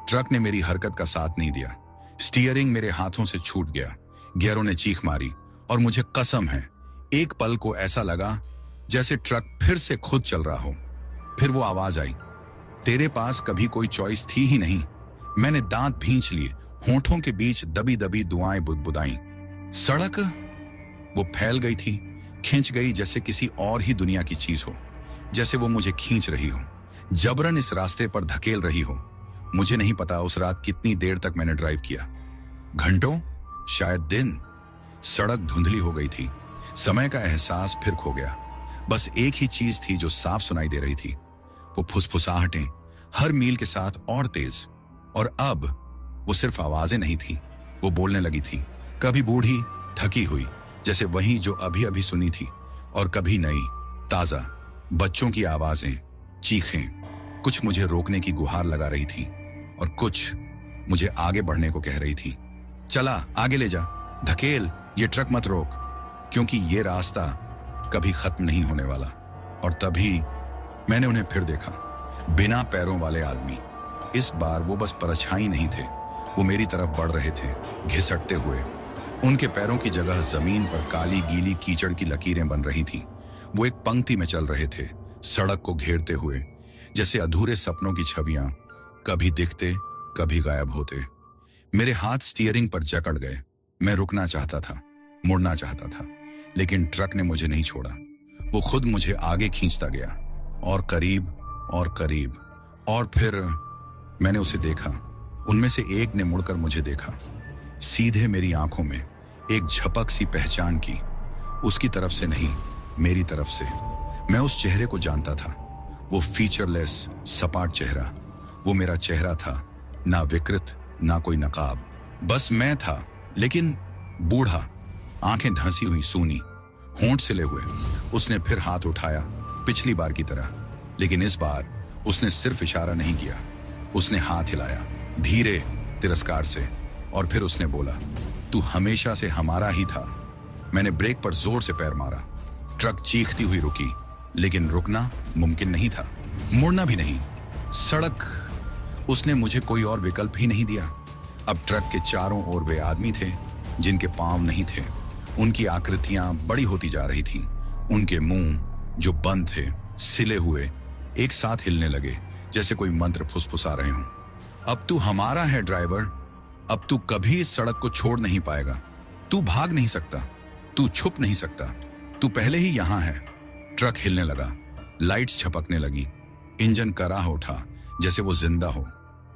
ट्रक ने मेरी हरकत का साथ नहीं दिया। स्टीयरिंग मेरे हाथों से छूट गया, गियरों ने चीख मारी, और मुझे कसम है, एक पल को ऐसा लगा जैसे ट्रक फिर से खुद चल रहा हो। फिर वो आवाज आई, तेरे पास कभी कोई चॉइस थी ही नहीं। मैंने दांत भींच लिए, होंठों के बीच दबी दबी दुआएं बुदबुदाई। सड़क, वो फैल गई थी, खींच गई जैसे किसी और ही दुनिया की चीज हो, जैसे वो मुझे खींच रही हो, जबरन इस रास्ते पर धकेल रही हो। मुझे नहीं पता उस रात कितनी देर तक मैंने ड्राइव किया, घंटों, शायद दिन। सड़क धुंधली हो गई थी, समय का एहसास फिर खो गया। बस एक ही चीज थी जो साफ सुनाई दे रही थी, वो फुसफुसाहटें, हर मील के साथ और तेज। और अब वो सिर्फ आवाजें नहीं थी, वो बोलने लगी थी, कभी बूढ़ी, थकी हुई, जैसे वही जो अभी अभी सुनी थी, और कभी नई, ताजा, बच्चों की आवाजें, चीखें। कुछ मुझे रोकने की गुहार लगा रही थी, और कुछ मुझे आगे बढ़ने को कह रही थी। चला, आगे ले जा, धकेल, ये ट्रक मत रोक, क्योंकि ये रास्ता कभी खत्म नहीं होने वाला। और तभी मैंने उन्हें फिर देखा, बिना पैरों वाले आदमी। इस बार वो बस परछाई नहीं थे, वो मेरी तरफ बढ़ रहे थे, घिसटते हुए। उनके पैरों की जगह जमीन पर काली गीली कीचड़ की लकीरें बन रही थीं। वो एक पंक्ति में चल रहे थे, सड़क को घेरते हुए, जैसे अधूरे सपनों की छवियां, कभी दिखते, कभी गायब होते। मेरे हाथ स्टीयरिंग पर जकड़ गए। मैं रुकना चाहता था, मुड़ना चाहता था, लेकिन ट्रक ने मुझे नहीं छोड़ा। वो खुद मुझे आगे खींचता गया, और करीब और करीब। और फिर मैंने उसे देखा, उनमें से एक ने मुड़कर मुझे देखा, सीधे मेरी आंखों में, एक झपक सी पहचान की। उसकी तरफ से नहीं, मेरी तरफ से। मैं उस चेहरे को जानता था, वो फीचरलेस, सपाट चेहरा। वो मेरा चेहरा था, ना विकृत, ना कोई नकाब, बस मैं था, लेकिन बूढ़ा, आंखें धंसी हुई, सूनी, होंठ सिले हुए। उसने फिर हाथ उठाया, पिछली बार की तरह, लेकिन इस बार उसने सिर्फ इशारा नहीं किया, उसने हाथ हिलाया, धीरे, तिरस्कार से। और फिर उसने बोला, तू हमेशा से हमारा ही था। मैंने ब्रेक पर जोर से पैर मारा। ट्रक चीखती हुई रुकी, लेकिन रुकना मुमकिन नहीं था, मुड़ना भी नहीं। सड़क, उसने मुझे कोई और विकल्प ही नहीं दिया। अब ट्रक के चारों ओर वे आदमी थे जिनके पांव नहीं थे। उनकी आकृतियां बड़ी होती जा रही थीं। उनके मुंह, जो बंद थे, सिले हुए, एक साथ हिलने लगे, जैसे कोई मंत्र फुसफुसा रहे हों। अब तू हमारा है ड्राइवर, अब तू कभी इस सड़क को छोड़ नहीं पाएगा। तू भाग नहीं सकता, तू छुप नहीं सकता, तू पहले ही यहां है। ट्रक हिलने लगा, लाइट्स छपकने लगी, इंजन कराह उठा जैसे वो जिंदा हो।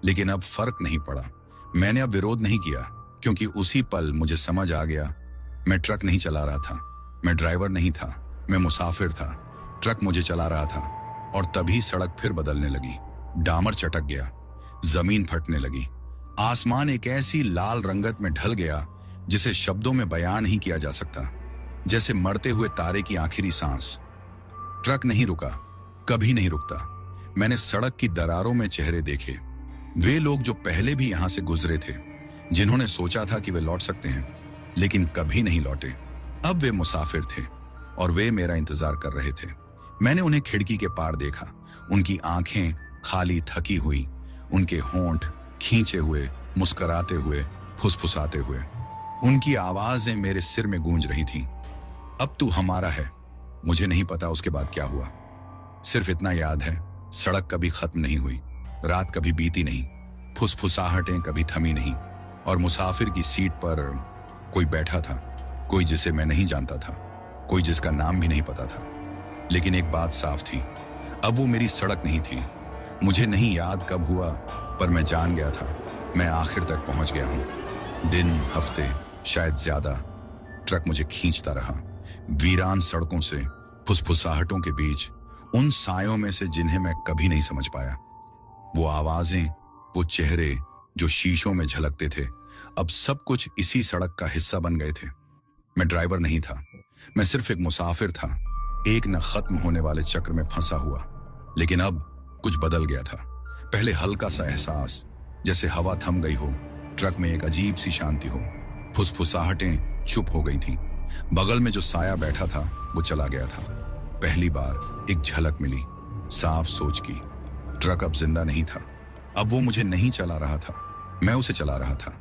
लेकिन अब फर्क नहीं पड़ा। मैंने अब विरोध नहीं किया, क्योंकि उसी पल मुझे समझ आ गया, मैं ट्रक नहीं चला रहा था, मैं ड्राइवर नहीं था, मैं मुसाफिर था। ट्रक मुझे चला रहा था। और तभी सड़क फिर बदलने लगी, डामर चटक गया, जमीन फटने लगी, आसमान एक ऐसी लाल रंगत में ढल गया जिसे शब्दों में बयान नहीं किया जा सकता, जैसे मरते हुए तारे की आखिरी सांस। ट्रक नहीं रुका, कभी नहीं रुकता। मैंने सड़क की दरारों में चेहरे देखे, वे लोग जो पहले भी यहां से गुजरे थे, जिन्होंने सोचा था कि वे लौट सकते हैं लेकिन कभी नहीं लौटे। अब वे मुसाफिर थे और वे मेरा इंतजार कर रहे थे। मैंने उन्हें खिड़की के पार देखा, उनकी आंखें खाली थकी हुई, उनके होंठ खींचे हुए, मुस्कुराते हुए, फुसफुसाते हुए। उनकी आवाजें मेरे सिर में गूंज रही थीं। अब तू हमारा है। मुझे नहीं पता उसके बाद क्या हुआ, सिर्फ इतना याद है, सड़क कभी खत्म नहीं हुई, रात कभी बीती नहीं, फुसफुसाहटें कभी थमी नहीं, और मुसाफिर की सीट पर कोई बैठा था, कोई जिसे मैं नहीं जानता था, कोई जिसका नाम भी नहीं पता था। लेकिन एक बात साफ थी, अब वो मेरी सड़क नहीं थी। मुझे नहीं याद कब हुआ, पर मैं जान गया था, मैं आखिर तक पहुंच गया हूं। दिन, हफ्ते, शायद ज्यादा, ट्रक मुझे खींचता रहा, वीरान सड़कों से, फुसफुसाहटों के बीच, उन सायों में से जिन्हें मैं कभी नहीं समझ पाया। वो आवाजें, वो चेहरे जो शीशों में झलकते थे, अब सब कुछ इसी सड़क का हिस्सा बन गए थे। मैं ड्राइवर नहीं था, मैं सिर्फ एक मुसाफिर था, एक न खत्म होने वाले चक्र में फंसा हुआ। लेकिन अब कुछ बदल गया था। पहले हल्का सा एहसास, जैसे हवा थम गई हो, ट्रक में एक अजीब सी शांति हो, फुसफुसाहटें चुप हो गई थीं। बगल में जो साया बैठा था वो चला गया था। पहली बार एक झलक मिली, साफ सोच की। ट्रक अब जिंदा नहीं था, अब वो मुझे नहीं चला रहा था, मैं उसे चला रहा था।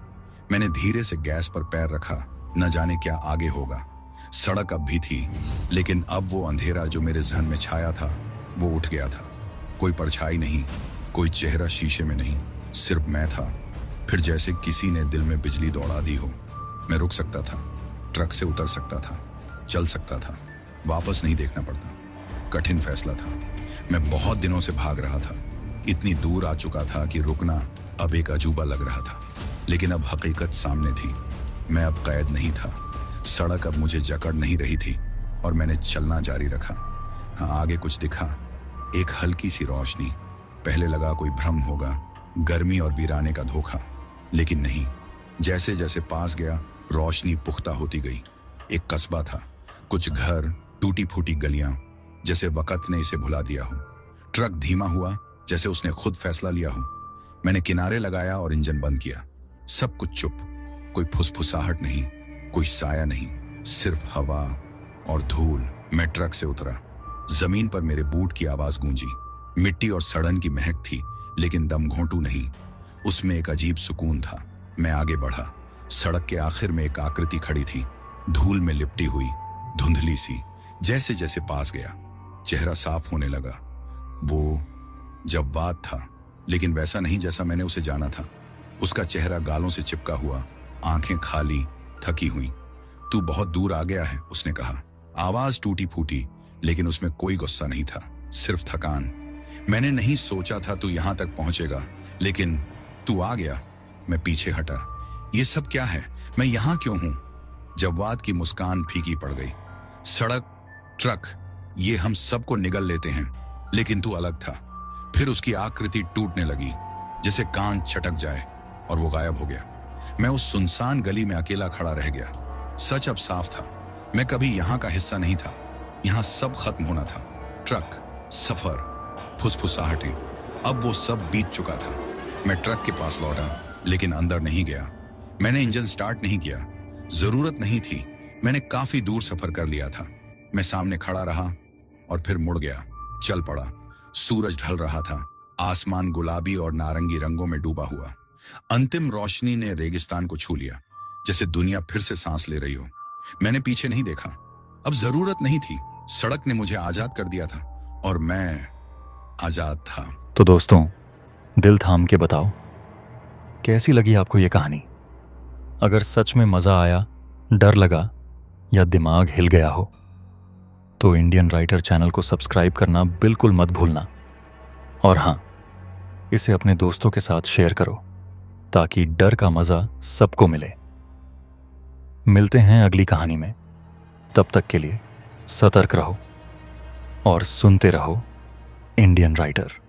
मैंने धीरे से गैस पर पैर रखा, न जाने क्या आगे होगा। सड़क अब भी थी, लेकिन अब वो अंधेरा जो मेरे जहन में छाया था वो उठ गया था। कोई परछाई नहीं, कोई चेहरा शीशे में नहीं, सिर्फ मैं था। फिर जैसे किसी ने दिल में बिजली दौड़ा दी हो। मैं रुक सकता था, ट्रक से उतर सकता था, चल सकता था, वापस नहीं देखना पड़ता। कठिन फैसला था। मैं बहुत दिनों से भाग रहा था, इतनी दूर आ चुका था कि रुकना अब एक अजूबा लग रहा था। लेकिन अब हकीकत सामने थी, मैं अब कैद नहीं था। सड़क अब मुझे जकड़ नहीं रही थी और मैंने चलना जारी रखा। हाँ, आगे कुछ दिखा, एक हल्की सी रोशनी। पहले लगा कोई भ्रम होगा, गर्मी और वीराने का धोखा, लेकिन नहीं। जैसे जैसे पास गया, रोशनी पुख्ता होती गई। एक कस्बा था, कुछ घर, टूटी फूटी गलियां, जैसे वक़्त ने इसे भुला दिया हो। ट्रक धीमा हुआ, जैसे उसने खुद फैसला लिया हो। मैंने किनारे लगाया और इंजन बंद किया। सब कुछ चुप, कोई फुसफुसाहट नहीं, कोई साया नहीं, सिर्फ हवा और धूल। मैं ट्रक से उतरा, जमीन पर मेरे बूट की आवाज गूंजी। मिट्टी और सड़न की महक थी, लेकिन दम घोंटू नहीं। उसमें एक अजीब सुकून था। मैं आगे बढ़ा। सड़क के आखिर में एक आकृति खड़ी थी, धूल में लिपटी हुई, धुंधली सी। जैसे जैसे पास गया, चेहरा साफ होने लगा। वो जव्वाद था, लेकिन वैसा नहीं जैसा मैंने उसे जाना था। उसका चेहरा गालों से चिपका हुआ, आंखें खाली, थकी हुई। तू बहुत दूर आ गया है, उसने कहा। आवाज टूटी फूटी, लेकिन उसमें कोई गुस्सा नहीं था, सिर्फ थकान। मैंने नहीं सोचा था तू यहां तक पहुंचेगा, लेकिन तू आ गया। मैं पीछे हटा। ये सब क्या है? मैं यहां क्यों हूं? जव्वाद की मुस्कान फीकी पड़ गई। सड़क, ट्रक, ये हम सबको निगल लेते हैं, लेकिन तू अलग था। फिर उसकी आकृति टूटने लगी, जैसे कान छटक जाए, और वो गायब हो गया। मैं उस सुनसान गली में अकेला खड़ा रह गया। सच अब साफ था, मैं कभी यहाँ का हिस्सा नहीं था। यहाँ सब खत्म होना था। ट्रक, सफर, फुसफुसाहटें, अब वो सब बीत चुका था। मैं ट्रक के पास लौटा, लेकिन अंदर नहीं गया। मैंने इंजन स्टार्ट नहीं किया, जरूरत नहीं थी। मैंने काफी दूर सफर कर लिया था। मैं सामने खड़ा रहा और फिर मुड़ गया, चल पड़ा। सूरज ढल रहा था, आसमान गुलाबी और नारंगी रंगों में डूबा हुआ। अंतिम रोशनी ने रेगिस्तान को छू लिया, जैसे दुनिया फिर से सांस ले रही हो। मैंने पीछे नहीं देखा, अब जरूरत नहीं थी। सड़क ने मुझे आजाद कर दिया था और मैं आजाद था। तो दोस्तों, दिल थाम के बताओ, कैसी लगी आपको ये कहानी? अगर सच में मज़ा आया, डर लगा या दिमाग हिल गया हो, तो इंडियन राइटर चैनल को सब्सक्राइब करना बिल्कुल मत भूलना। और हाँ, इसे अपने दोस्तों के साथ शेयर करो, ताकि डर का मज़ा सबको मिले। मिलते हैं अगली कहानी में। तब तक के लिए सतर्क रहो और सुनते रहो इंडियन राइटर।